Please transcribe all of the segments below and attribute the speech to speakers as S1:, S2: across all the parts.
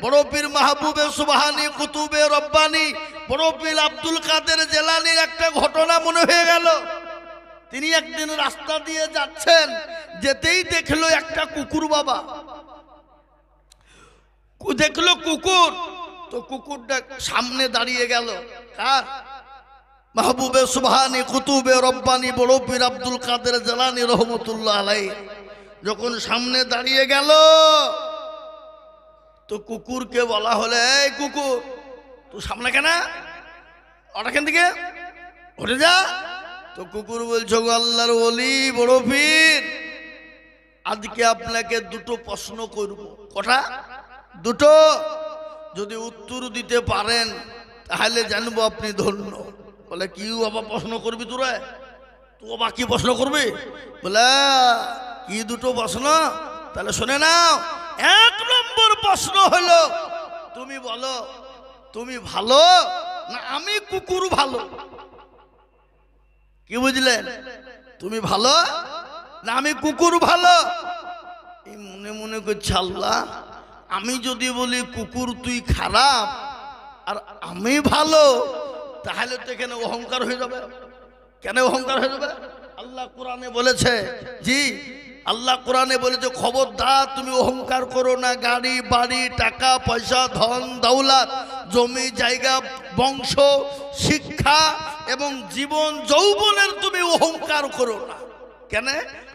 S1: বড় পীর মাহবুবে সুবহানি কুতুবে রব্বানি বড় পীর আব্দুল কাদের জেলানির একটা ঘটনা মনে হয়ে গেল। তিনি একদিন রাস্তা দিয়ে যাচ্ছেন, যেতেই দেখলো একটা কুকুর বাবা, দেখলো কুকুর, তো কুকুরটা সামনে দাঁড়িয়ে গেল। কার? মাহবুবে সুবহানি কুতুবে রব্বানি বড় পীর আব্দুল কাদের জেলানি রহমতুল্লাহ আলাইহি যখন সামনে দাঁড়িয়ে গেল, তো কুকুরকে বলা হলো, এই কুকুর তুই সামনে কেন, ওটা কেন থেকে উঠে যা। তো কুকুর বলছো, আল্লাহর ওলি বড় পীর, আজকে আপনাকে দুটো প্রশ্ন করব। কটা? দুটো। যদি উত্তর দিতে পারেন তাহলে জানবো আপনি ধন্য। বলে, কি বাবা প্রশ্ন করবি তোরা? তুই বাবা কি প্রশ্ন করবি? বলে, কি দুটো প্রশ্ন? তাহলে শুনে নাও। এক নম্বর প্রশ্ন হলো, তুমি বলো তুমি ভালো না আমি কুকুর ভালো? কি বুঝলেন? তুমি ভালো না আমি কুকুর ভালো? এই মনে মনে করছে, আল্লাহ আমি যদি বলি কুকুর তুই খারাপ আর আমি ভালো, তাহলে তো এখানে অহংকার হয়ে যাবে। কেন অহংকার হয়ে যাবে? আল্লাহ কোরআনে বলেছে, জি আল্লাহ কোরআনে বলেছে, খবরদার তুমি অহংকার করো না। গাড়ি বাড়ি টাকা পয়সা ধন দৌলত জমি জায়গা বংশ শিক্ষা এবং জীবন যৌবনের তুমি অহংকার করো না। কেন?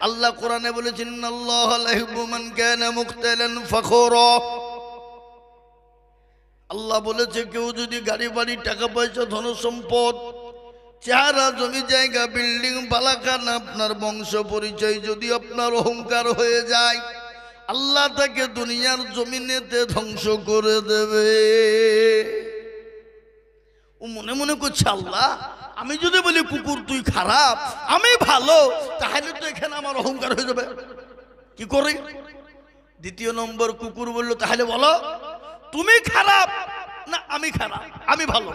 S1: আল্লাহ কোরআনে বলেছেন, আল্লাহ লা ইউহিব্বু মান কানা মুখতালান ফখুরা। আল্লাহ বলেছে, কেউ যদি গাড়ি বাড়ি টাকা পয়সা ধন সম্পদ চেহারা জমি জায়গা বিল্ডিং বালাখানা আপনার বংশ পরিচয় যদি আপনার অহংকার হয়ে যায়, আল্লাহ তাকে দুনিয়ার জমিনেতে ধ্বংস করে দেবে। ও মনে মনে করছে, আল্লাহ আমি যদি বলি কুকুর তুই খারাপ আমি ভালো, তাহলে তো এখানে আমার অহংকার হয়ে যাবে। কি করি? দ্বিতীয় নম্বর কুকুর বলল, তাহলে বলো তুমি খারাপ না আমি খারাপ, আমি ভালো?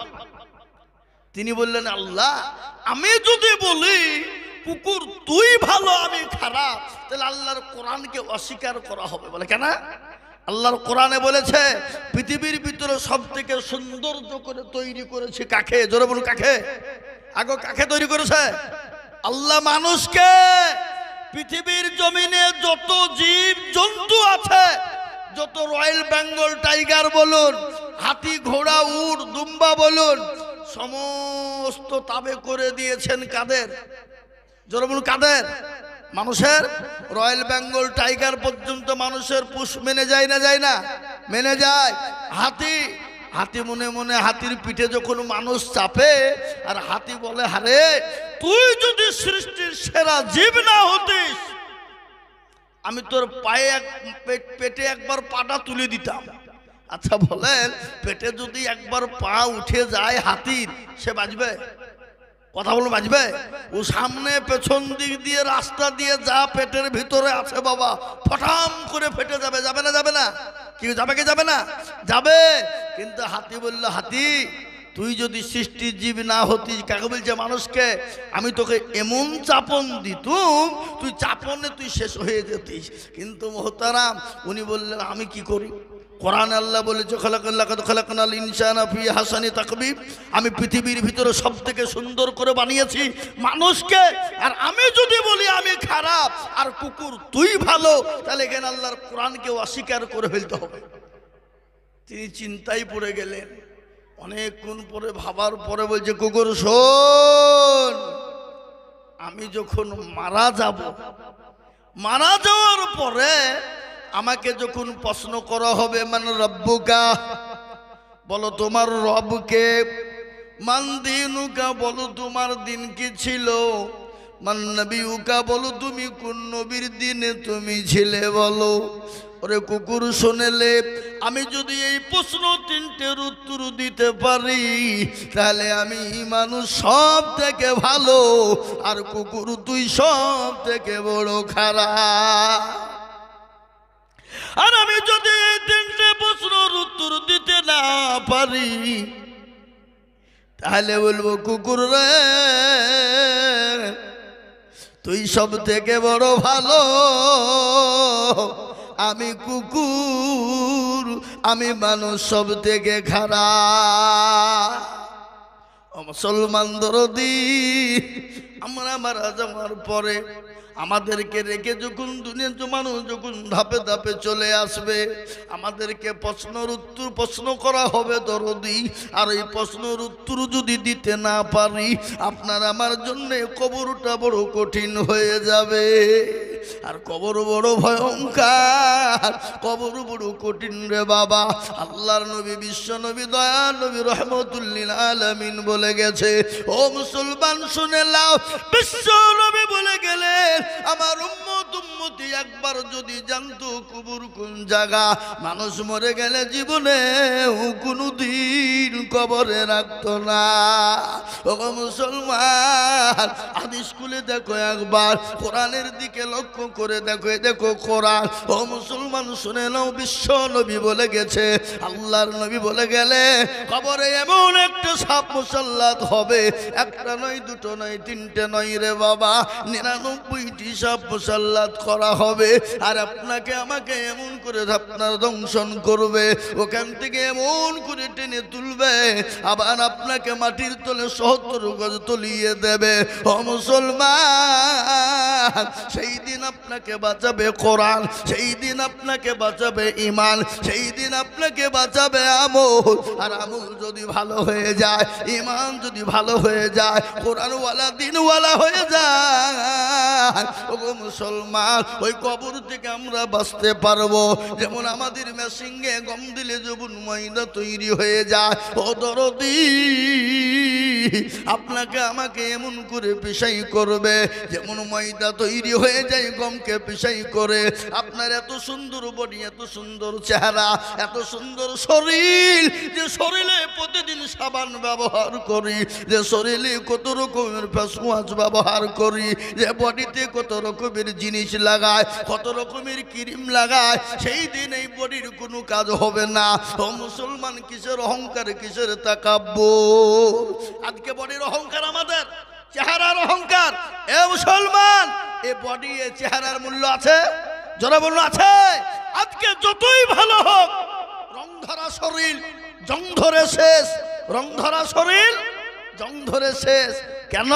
S1: তিনি বললেন, আল্লাহ আমি যদি বলি কুকুর তুই ভালো আমি খারাপ, তাহলে আল্লাহর কোরআনকে অস্বীকার করা হবে। বলে, কেন? আল্লাহর কোরআনে বলেছে, পৃথিবীর ভিতরে সব থেকে সৌন্দর্য করে তৈরি করেছে কাকে? জোরে বলুন, কাকে? আগে কাকে তৈরি করেছে? আল্লাহ মানুষকে। পৃথিবীর জমিনে যত জীব জন্তু আছে, যত রয়্যাল বেঙ্গল টাইগার বলুন, হাতি ঘোড়া উট দুম্বা বলুন, সমস্ত তাবে করে দিয়েছেন কাদের? জোরে বলুন, কাদের? মানুষের। রয়্যাল বেঙ্গল টাইগার পর্যন্ত মানুষের পুষ মেনে যায় না? যায় না? মেনে যায়। হাতি, হাতি মনে মনে হাতির পিঠে যখন মানুষ চাপে, আর হাতি বলে, হারে তুই যদি সৃষ্টির সেরা জীব না হতিস, আমি তোর পায়ে পেটে একবার পাটা তুলে দিতাম। আচ্ছা বলেন, পেটে যদি একবার পা উঠে যায় হাতির, সে বাঁচবে? কথা বলো, বাঁচবে? ও সামনে পেছন দিক দিয়ে রাস্তা দিয়ে যা পেটের ভিতরে আছে বাবা, ফটাম করে ফেটে যাবে। যাবে না? যাবে না? কি যাবে? কি যাবে না? যাবে। কিন্তু হাতি বলল, হাতি তুই যদি সৃষ্টির জীব না হতিস, কাকে বলছে? মানুষকে। আমি তোকে এমন চাপন দিতুম, তুই চাপনে তুই শেষ হয়ে যেতিস। কিন্তু মোহতারাম উনি বললেন, আমি কি করি? কোরআন আল্লাহ বলেছে, খালাকাল ইনসানা ফি হাসানি তাকবীব, আমি পৃথিবীর ভিতরে সব থেকে সুন্দর করে বানিয়েছি মানুষকে। আর আমি যদি বলি আমি খারাপ আর কুকুর তুই ভালো, তাহলে এখানে আল্লাহর কোরআনকে অস্বীকার করে ফেলতে হবে। তিনি চিন্তায় পড়ে গেলেন। অনেকক্ষণ পরে ভাবার পরে বলছে, কুকুর শোন, আমি যখন মারা যাব, মারা যাওয়ার পরে আমাকে যখন প্রশ্ন করা হবে, মান রব্বুকা, বলো তোমার রবকে, মান দিনুকা, বলো তোমার দিন কি ছিল, মান নবিউকা, বলো তুমি কোন নবীর দিনে তুমি ছিলে বলো। ওরে কুকুর শোনেলে, আমি যদি এই প্রশ্ন তিনটের উত্তর দিতে পারি, তাহলে আমি মানুষ সব থেকে ভালো, আর কুকুর তুই সব থেকে বড় খারাপ। আর আমি যদি এই তিনটে প্রশ্নের উত্তর দিতে না পারি, তাহলে বলবো, কুকুর রে তুই সব থেকে বড় ভালো, আমি কুকুর, আমি মানুষ সব থেকে খারাপ। মুসলমান দরদি, আমরা মারা যাওয়ার পরে আমাদেরকে রেখে যখন দুনিয়ার মানুষ যখন ধাপে ধাপে চলে আসবে, আমাদেরকে প্রশ্ন করা হবে দরদি। আর এই প্রশ্নের উত্তর যদি দিতে না পারি, আপনার আমার জন্য কবরটা বড় কঠিন হয়ে যাবে। আর কবর বড় ভয়ঙ্কর, কবর বড় কঠিন রে বাবা। আল্লাহর নবী, বিশ্ব নবী, দয়ার নবী, রহমতুল্লিল আলামিন বলে গেছে, ও মুসলমান শুনে নাও, বিশ্ব নবী বলে গেলেন, আমার উম্মতি একবার যদি জানতো কবর কোন জায়গা, মানুষ মরে গেলে জীবনে কোনদিন কবরে রাখতো না। ও মুসলমান, হাদিস খুলে দেখো একবার, কোরআনের দিকে লক্ষ্য করে দেখো, দেখো কোরআন। ও মুসলমান শুনে নাও, বিশ্ব নবী বলে গেছে, আল্লাহর নবী বলে গেলে, কবরে এমন একটা সাপ মুসাল্লাত হবে, একটা নয়, দুটো নয়, তিনটে নয় রে বাবা, 99টি সাপ মুসাল্লাত করা হবে। আর আপনাকে আমাকে এমন করে আপনার দংশন করবে, ওখান থেকে এমন করে টেনে তুলবে, আবার আপনাকে মাটির তলে 70 গজ তলিয়ে দেবে। ও মুসলমান, সেই দিন আপনাকে বাঁচাবে কোরআন, সেই দিন আপনাকে বাঁচাবে ঈমান, সেই দিন আপনাকে বাঁচাবে আমল। আর আমল যদি ভালো হয়ে যায়, ঈমান যদি ভালো হয়ে যায়, কোরআনওয়ালা দিনওয়ালা হয়ে যায়, ও মুসলমান, ওই কবর থেকে আমরা বাঁচতে পারবো। যেমন আমাদের মেশিনে গম দিলে যেমন ময়দা তৈরি হয়ে যায়, ও দরদি, আপনাকে আমাকে এমন করে পিসাই করবে, যেমন ময়দা তৈরি হয়ে যায় গমকে পিসাই করে। আপনার এত সুন্দর বডি, এত সুন্দর চেহারা, এত সুন্দর শরীর, যে শরীরে প্রতিদিন সাবান ব্যবহার করি, যে শরীরে কত রকমের ফেস ওয়াশ ব্যবহার করি, যে বডিতে কত রকমের জিনিস লাগায়, কত রকমের ক্রিম লাগায়, সেই দিন এই বডির কোনো কাজ হবে না। ও মুসলমান, কিসের অহংকার, কিসের তাকাব্বুর? আজকে বডির অহংকার, আমাদের চেহারার অহংকার। এ মুসলমান, এ বডি, এ চেহারার মূল্য আছে? যারা বলল আছে। আজকে যতই ভালো হোক, রং ধরা শরীর জং ধরে শেষ, রং ধরা শরীর জং ধরে শেষ। কেন?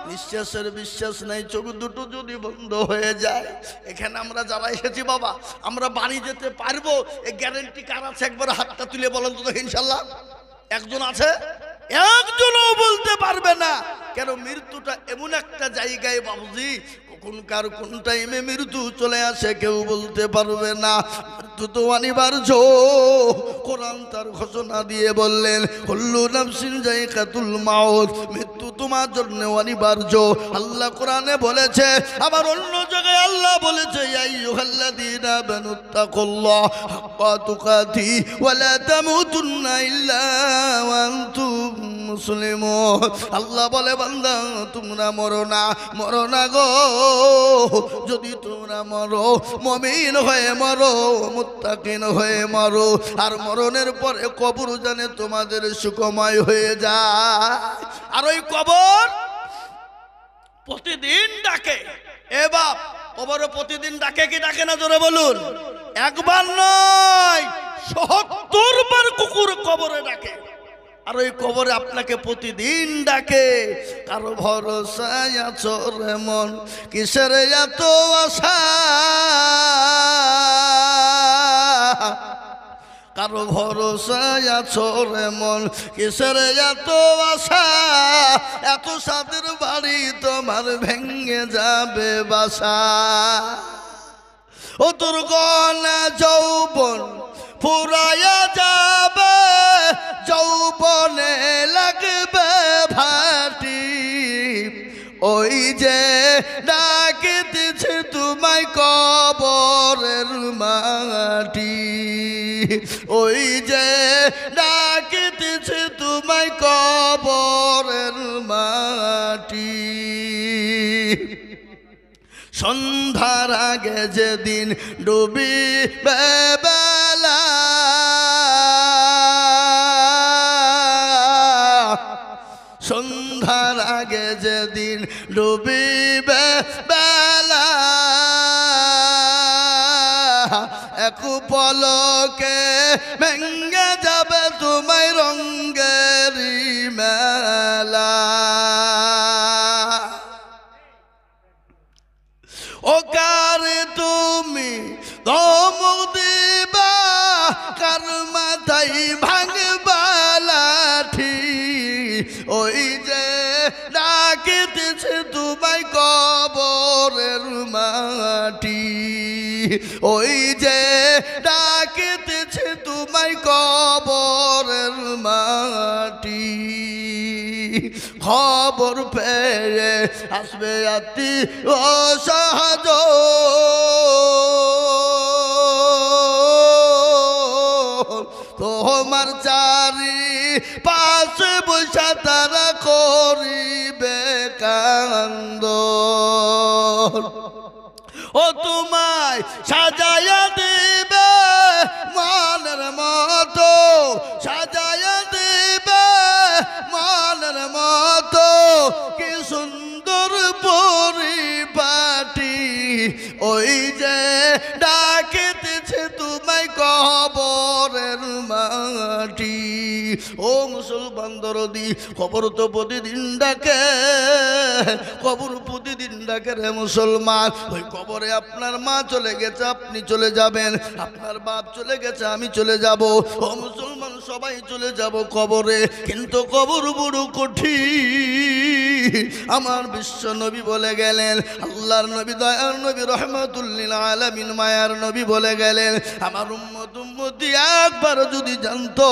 S1: নিঃশ্বাসের বিশ্বাস নেই, চোখ দুটো যদি বন্ধ হয়ে যায়। এখানে আমরা যারা এসেছি বাবা, আমরা বাড়ি যেতে পারবো, এই গ্যারেন্টি কার আছে? একবার হাতটা তুলে বলেন তো ইনশাল্লাহ। একজন আছে? একজনও বলতে পারবে না। কেন? মৃত্যুটা এমন একটা জায়গায় বাবুজি, কোনকার কোন টাইমে মৃত্যু চলে আসে কেউ বলতে পারবে না। মৃত্যু তো অনিবার্য। কোরআন তার ঘোষণা দিয়ে বললেন, কুল্লু নাফসিন যায়কাতুল মাউত, মৃত্যু তোমার জন্য অনিবার্য। আল্লাহ কোরআনে বলেছে, আবার অন্য জায়গায় আল্লাহ বলেছে, ইয়া আইয়ুহাল্লাযীনা আমানুত্তাকুল্লাহ হাক্কা তুকাতি ওয়া লা তামুতুন্না ইল্লা ওয়া আনতুম মুসলিমুন। আল্লাহ বলে, বান্দা তোমরা মরো না গো, যদি তোমরা মরো মুমিন হয়ে মরো, মুত্তাকিন হয়ে মরো। আর মরণের পরে কবর জানে তোমাদের সুখময় হয়ে যায়। আর ওই কবর প্রতিদিন ডাকে। এ বাপ, কবর প্রতিদিন ডাকে কি ডাকে না? জোরে বলুন। একবার নয়, ৭০ বার কুকুর কবরে ডাকে। আর ওই কবরে আপনাকে প্রতিদিন ডাকে। কারো ভরসায় আছো রে মন, কিসের এত আশা? কারো ভরসায় আছো রে মন, কিসের এত আশা? এত সাদের বাড়ি তোমার ভেঙে যাবে বাসা। ও তোর গলা যৌবন ফুরায়া যাবে, যৌবনে লাগবে ভাটি। ওই যে ডাকিতেছে তোমায় কবরের মাটি, ওই যে ডাকিতেছে তোমায় কবরের মাটি। সন্ধ্যার আগে যেদিন ডুবিবে বেলা, সন্ধ্যার আগে যেদিন ডুবিবে বেলা, পলকে ভেঙ্গে যাবে তোমায় রঙ্গেরি মেলা। ও কারে তুমি ধমক দিবা, কার মাথায় ভাঙবা লাঠি, ওই যে ডাকিতেছে তোমায় কবরের মাটি, ওই যে ডাকিতেছে তোমায় কবরের মাটি। খবর পেয়ে আসবে আতি অসহজ, তোমার চারি পাশে বসা তারা করিবে কান্দ। ও তোমায় সাজায়া দিবে মানের মতো, সাজায়া দিবে মানের মতো, কি সুন্দর পরিপাটি, ওই যে ডাকিতেছে তোমায় কবরের মাটি। ও মুসলমান দরদি, কবর তো প্রতিদিন ডাকে, কবর প্রতিদিন ডাকে রে মুসলমান। ওই কবরে আপনার মা চলে গেছে, আপনি চলে যাবেন, আপনার বাপ চলে গেছে, আমি চলে যাব। ও মুসলমান, সবাই চলে যাব কবরে, কিন্তু কবর বড় কঠিন। আমার বিশ্ব নবী বলে গেলেন, আল্লাহর নবী, দয়ার নবী, রহমাতুল্লিল আলামিন, মায়ার নবী বলে গেলেন, আমার উম্মত উম্মতি একবার যদি জানতো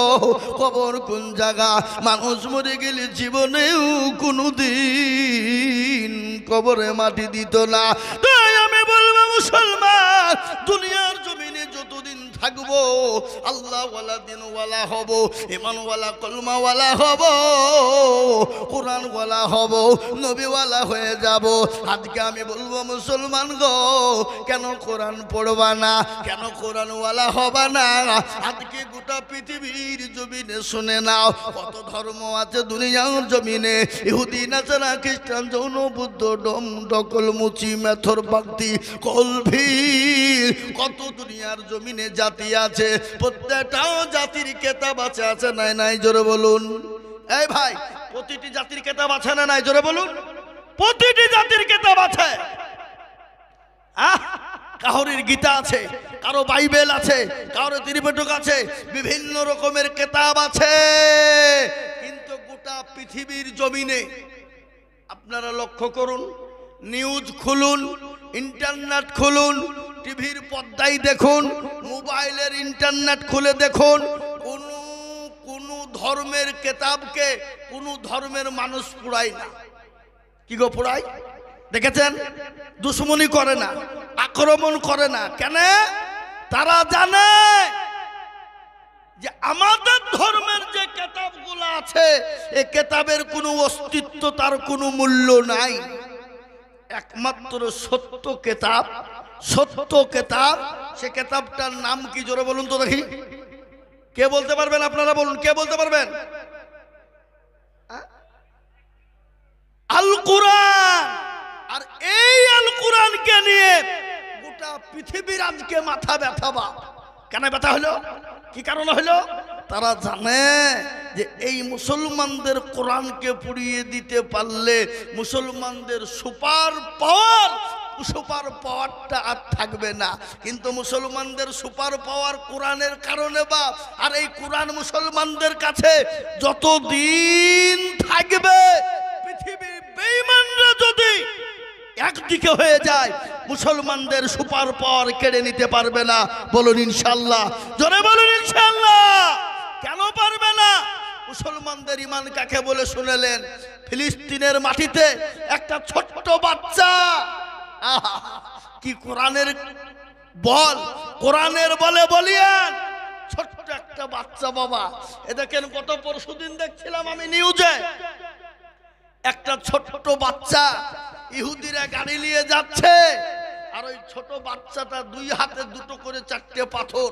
S1: কবর কোন জায়গা, মানুষ মরে গেলে জীবনেও কোনোদিন কবরে মাটি দিত না। তাই আমি বলবো মুসলমান, দুনিয়ার জমিনে যতদিন থাকবো আল্লাহওয়ালা দিনওয়ালা হব, ইমানওয়ালা কলমাওয়ালা হব, কোরআনওয়ালা হব, নবীওয়ালা হয়ে যাব। আজকে আমি বলবো মুসলমান গো, কেন কোরআন পড়বা না, কেন কোরআনওয়ালা হবা না? আজকে গোটা পৃথিবীর জমিনে শুনে নাও, কত ধর্ম আছে দুনিয়ার জমিনে। ইহুদি, নাসারা, খ্রিস্টান, জৈন, বুদ্ধ, ডম, ডকল, মুচি, মেথর, ভক্তি, কলভি, কত দুনিয়ার জমিনে জাতি আছে। প্রত্যেকটাও জাতির কেতাব আছে, আছে নাই? নাই, জোরে বলুন। এই ভাই, প্রতিটি জাতির কেতাব আছে না নাই? জোরে বলুন। প্রতিটি জাতির কেতাব আছে। কারোর গীতা আছে, কারো বাইবেল আছে, কারো ত্রিপিটক আছে, বিভিন্ন রকমের কেতাব আছে। কিন্তু গোটা পৃথিবীর জমিনে আপনারা লক্ষ্য করুন, নিউজ খুলুন, ইন্টারনেট খুলুন, টিভির পর্দায় দেখুন, মোবাইলের ইন্টারনেট খুলে দেখুন, কোন ধর্মের কেতাবকে কোন ধর্মের মানুষ পড়ায় না। কি গো পড়ায়? দেখেছেন? দুশ্মনী করে না, আক্রমণ করে না। কেন? তারা জানে যে আমাদের ধর্মের যে কেতাবগুলো আছে, এই কেতাবের কোনো অস্তিত্ব, তার কোনো মূল্য নাই। একমাত্র সত্য কেতাব, সত্য কেতাব, সে কেতাবটার নাম কি? জোরে বলুন তো দেখি। কে বলতে পারবেন? আপনারা বলুন, কে বলতে পারবেন? আল কুরআন। আর এই আল কুরআনকে নিয়ে গোটা পৃথিবীর আজকে মাথা ব্যথা। বাপ, কেন ব্যথা হলো? কি কারণে হলো? তারা জানে যে এই মুসলমানদের কোরআনকে পুড়িয়ে দিতে পারলে মুসলমানদের সুপার পাওয়ারটা আর থাকবে না। কিন্তু মুসলমানদের সুপার পাওয়ার কোরআনের কারণে বাপ। আর এই কোরআন মুসলমানদের কাছে যতদিন থাকবে, পৃথিবীর বেঈমানরা যদি একদিকে হয়ে যায়, মুসলমানদের সুপার পাওয়ার কেড়ে নিতে পারবে না। বলুন ইনশাআল্লাহ, জোরে বলুন ইনশাআল্লাহ। কেন পারবে না? মুসলমানদের ঈমান কাকে বলে শুনেলেন? ফিলিস্তিনের মাটিতে একটা ছোট্ট বাচ্চা, কি কোরআনের বল, কোরআনের বলে বলিয়ান, ছোট্ট একটা বাচ্চা বাবা। এ দেখেন, গত পরশুদিন দেখছিলাম আমি নিউজে, একটা ছোট্ট বাচ্চা, ইহুদিরা গাড়ি নিয়ে যাচ্ছে, আর ওই ছোট বাচ্চাটা দুই হাতে দুটো করে চারটে পাথর,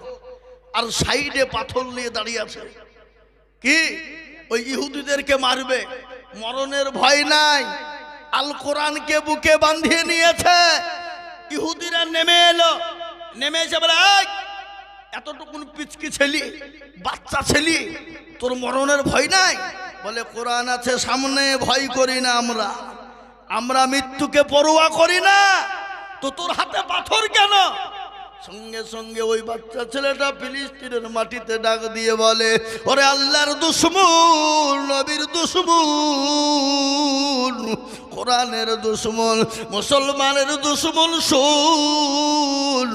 S1: আর সাইডে পাথর নিয়ে দাঁড়িয়ে আছে। কি? ওই ইহুদিদেরকে মারবে, মরণের ভয় নাই। আল কোরআনকে বুকে বাঁধিয়ে নিয়েছে। ইহুদিরা নেমে এলো, নেমে এসে বলে, এতটুকুন পিচকি ছেলি, বাচ্চা ছেলি, তোর মরণের ভয় নাই? বলে কোরআন আছে সামনে, ভয় করি না আমরা মৃত্যুকে পরোয়া করি না। তো তোর হাতে পাথর কেন? সঙ্গে সঙ্গে ওই বাচ্চা ছেলেটা ফিলিস্তিনের মাটিতে ডাক দিয়ে বলে, ওরে আল্লাহর দুশমন, নবীর দুশমন, কোরআনের দুশমন, মুসলমানের দুশমন, শোন,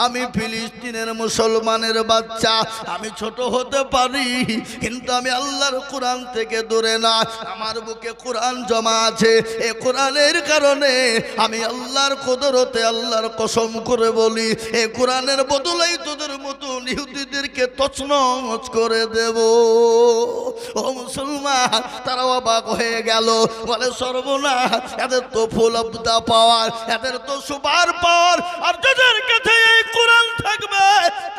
S1: আমি ফিলিস্তিনের মুসলমানের বাচ্চা, আমি ছোট হতে পারি কিন্তু আমি আল্লাহর কোরআন থেকে দূরে না। আমার বুকে কোরআন জমা আছে, এ কোরআনের কারণে আমি আল্লাহর কুদরতে আল্লাহর কসম করে বলি, এ কোরআনের বদলেই তোদের মতো ইহুদিদেরকে তছনছ করে দেব। ও মুসলমান, তারা অবাক হয়ে গেল, বলে সর্বনাশ, এদের তো ফুল অব দা পাওয়ার, এদের তো সুপার পাওয়ার, আর যাদের কাছে এই কোরআন থাকবে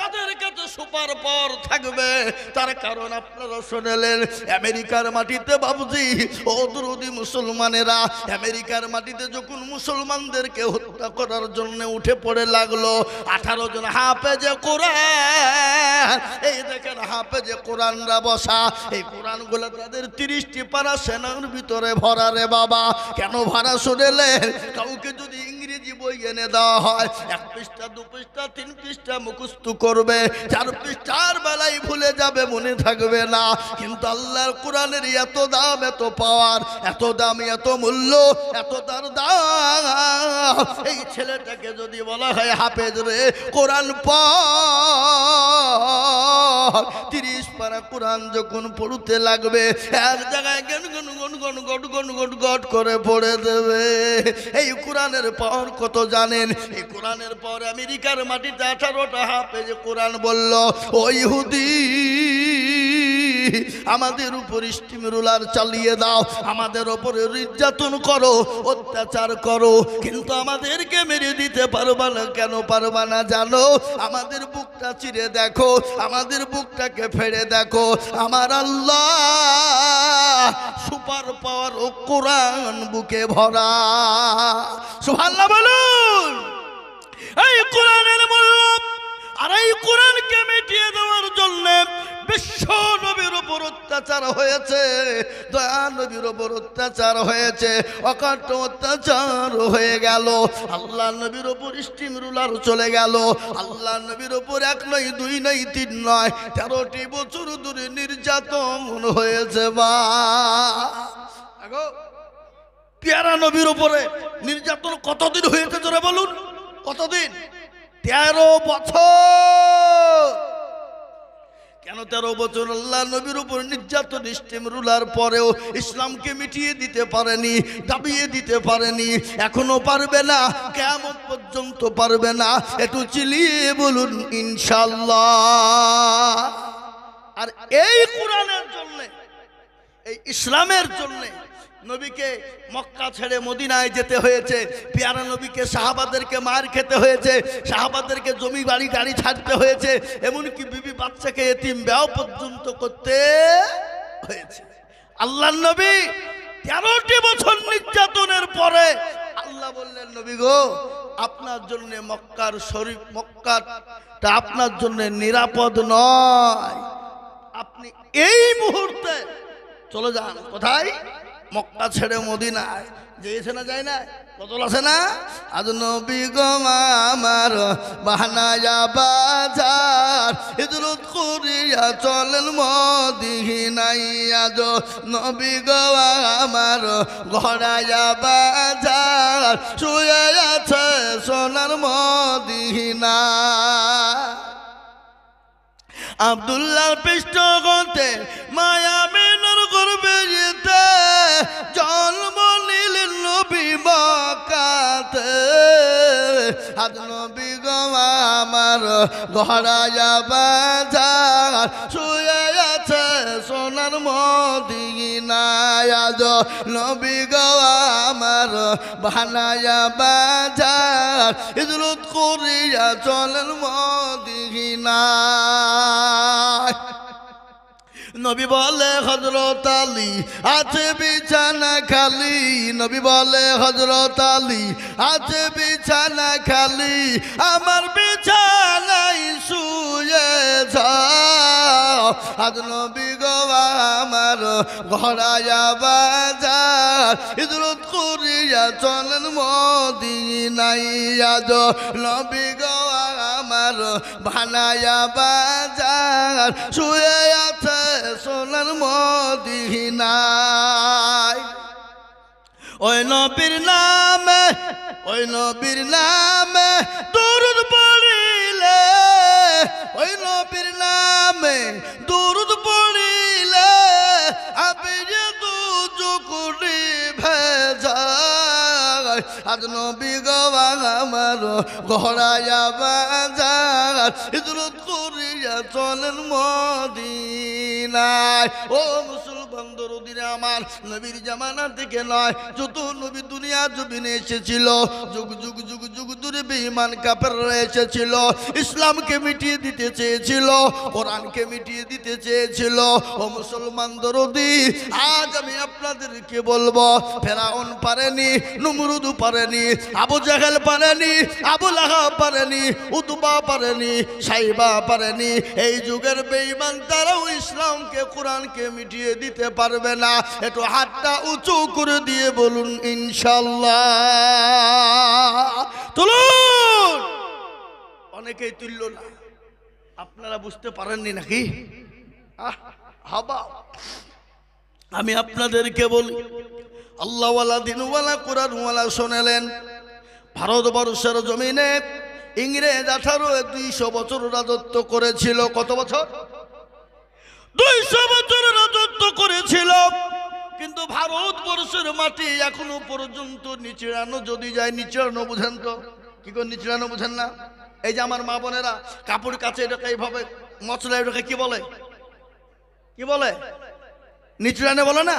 S1: তাদের কাছে সুপার পাওয়ার থাকবে। তার কারণ আপনারা শুনলেন, আমেরিকার মাটিতে বাবুজি ও দুরুদি মুসলমানেরা আমেরিকার মাটিতে যখন মুসলমানদেরকে হত্যা করার জন্য উঠে পড়ে লাগলো, 18 জন হাফেজে কোরআন, এই দেখেন হাফেজে কোরআনরা বসা, এই কোরআনগুলো তাদের 30টি পারা সেনার ভিতরে ভরা রে বাবা। কেন ভরা শুনেলেন? কাউকে যদি ইংরেজি বই এনে দেওয়া হয়, 1 পৃষ্ঠা 2 পৃষ্ঠা 3 পৃষ্ঠা মুখস্থ করবে, 4 পৃষ্ঠার বেলায় ভুলে যাবে, মনে থাকবে না। কিন্তু আল্লাহর কোরআনের এত দাম, এত পাওয়ার, এত দাম, এত মূল্য, এত তার দাম। এই ছেলেটাকে যদি বলা হয় হাফেজ রে কোরআন পড়, 30 পারা কোরআন যখন পড়তে লাগবে, এক জায়গায় গন গন গন গন গট গন গট গট করে পড়ে দেবে। এই কোরআনের পাওয়ার কত জানেন? এই কোরআনের পর আমেরিকার মাটিতে 18টা হাফেজ কোরআন বলল, ও ইহুদি, আমাদের উপর স্টিম রুলার চালিয়ে দাও, আমাদের উপরে নির্যাতন করো, অত্যাচার করো, কিন্তু আমাদেরকে মেরে দিতে পারবা না। কেন পারবা না জানো? আমাদের বুকটা চিরে দেখো, আমাদের বুকটাকে ফেড়ে দেখো, আমার আল্লাহ সুপার পাওয়ার ও কোরআন বুকে ভরা। সুবহানাল্লাহ বলুন। এই কোরআনের মূল্য আর এই কোরআনকে মিটিয়ে দেওয়ার জন্য বিশ্ব নবীর উপর অত্যাচার হয়েছে, দয়া নবীর উপর অত্যাচার হয়েছে, অকাট্য অত্যাচার হয়ে গেল। আল্লাহ নবীর উপর স্টিম রুলার চলে গেল। আল্লাহ নবীর উপর 1 নয় 2 নয় 3 নয় 13টি বছর ধরে নির্যাতন হয়েছে। বা পেয়ারা নবীর উপরে নির্যাতন কতদিন হয়েছে জোরে বলুন? কতদিন? 13 বছর। কেন 13 বছর আল্লাহ নবীর উপর নির্যাতন স্টিম রুলার পরেও ইসলামকে মিটিয়ে দিতে পারেনি, দাবিয়ে দিতে পারেনি, এখনো পারবে না, কিয়ামত পর্যন্ত পারবে না। একটু চিলিয়ে বলুন ইনশাআল্লাহ। আর এই কোরআনের জন্য, এই ইসলামের জন্য নবীকে মক্কা ছেড়ে মদিনায় যেতে হয়েছে, পেয়ারা নবীকে সাহাবাদেরকে মার খেতে হয়েছে, সাহাবাদেরকে জমি বাড়ি গাড়ি ছাড়তে হয়েছে, এমনকি বিবি বাচ্চাকে এতিম বিয়ে পর্যন্ত করতে হয়েছে। আল্লাহর নবী 13টি বছর নির্যাতনের পরে আল্লাহ বললেন, নবী গো, আপনার জন্য মক্কার শরীফ, মক্কাটা আপনার জন্য নিরাপদ নয়, আপনি এই মুহূর্তে চলে যান। কোথায়? মক্কা ছেড়ে মদিনায়। যেয়েছে না, যায় না? বদল আছে না? আজ নবী গো আমার বাহানায়া বাজার, হিজরত করিয়া চলেন মদিনায়। আজ নবী গো আমার ঘরায়া বাজার, শুয়ে আছে সোনার মদিনা। আব্দুল্লাহ পৃষ্ঠগতে মায়া মিনার করবে যেতে, জন্ম নিলেন নবী মক্কাতে। আজ নবী গো আমার ঘরায়া বাজার, শুয়ে আছে সোনার মদিনায়। আজ নবী গো আমার বানায়া বাজার, হিজরত করিয়া চলেন মদিনায়। নবী বলে হযরত আলী আছে বিছানা খালি, নবী বলে হযরত আলী আছে বিছানা খালি, আমার বিছানায় শুয়ে যাও। আজ নবী গো আমার ঘরায়া বাজার, হিজরত করিয়া চলেন মদিনায়। আজ নবী গো আমার বানায়া বাজার, শুয়ে আছে সোনার মদিনায়। ওই নবীর নামে, ওই নবীর নামে দরুদ পড়িলে, ওই নবীর নামে দরুদ পড়িলে আপনি যে দুজকুরি ভেজায়। আজ নবী গো আমার ঘরায়া বাজার, হিজরত করিয়া চলেন মদিনায়। ও মুসলমান দরদিরে আমার, নবীর জামানা থেকে নয়, যত নবী দুনিয়া জমিনে এসেছিল, যুগ যুগ যুগ যুগ ধরে বেঈমান কাফেররা এসেছিল, ইসলামকে মিটিয়ে দিতে চেয়েছিল, কোরআনকে মিটিয়ে দিতে চেয়েছিল। ও মুসলমান দরদি, আজ আমি আপনাদেরকে বলবো, ফেরাউন পারেনি, নমরুদ পারেনি, আবু জাহেল পারেনি, আবু লাহাব পারেনি, উতবা পারেনি, সাইবা পারেনি। এই যুগের বেঈমান তারাও ইসলামকে কোরআনকে মিটিয়ে দিতে পারবে না। একটু হাতটা উঁচু করে দিয়ে বলুন ইনশাআল্লাহ। তুলুন। অনেকেই তুলল না, আপনারা বুঝতে পারেননি নাকি? হাবা, আমি আপনাদেরকে বলি, আল্লাহওয়ালা দিনওয়ালা কোরআনওয়ালা শোনালেন, ভারতবর্ষের জমিনে ইংরেজ 200 বছর রাজত্ব করেছিল। কত বছর? 200 বছর রাজত্ব করেছিল। কিন্তু ভারতবর্ষের মাটি এখনো পর্যন্ত নিচড়ানো যদি যায়, নিচড়ানো বুঝেন তো? কি করে নিচড়ানো বুঝেন না? এই যে আমার মা বোনেরা কাপড় কাছে এটাকে এইভাবে মশলা, এটাকে কি বলে? কি বলে? নিচড়ানো বলে না?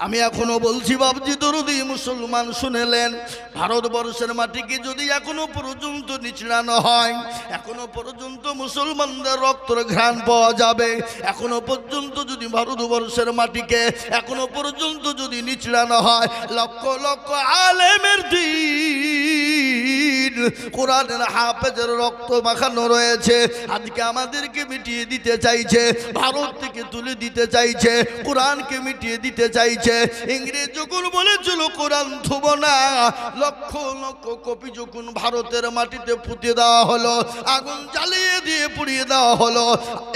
S1: আমি এখনো বলছি বাবজি দরদি মুসলমান শুনেলেন, ভারতবর্ষের মাটিকে যদি এখনো পর্যন্ত নিচড়ানো হয়, এখনো পর্যন্ত মুসলমানদের রক্তের ঘ্রাণ পাওয়া যাবে। এখনো পর্যন্ত যদি ভারতবর্ষের মাটিকে এখনো পর্যন্ত যদি নিচড়ানো হয়, লক্ষ লক্ষ আলেমের দিন, কোরআনের হাফেজের রক্ত মাখানো রয়েছে, আজকে আমাদেরকে মিটিয়ে দিতে চাইছে, ভারত থেকে তুলে দিতে চাইছে, কোরআনকে মিটিয়ে দিতে চাইছে। ইংরেজ যখন বলেছিল কোরআন থুব না, লক্ষ লক্ষ কপি যখন ভারতের মাটিতে পুঁতে দেওয়া হলো, আগুন জ্বালিয়ে দিয়ে পুড়িয়ে দেওয়া হলো।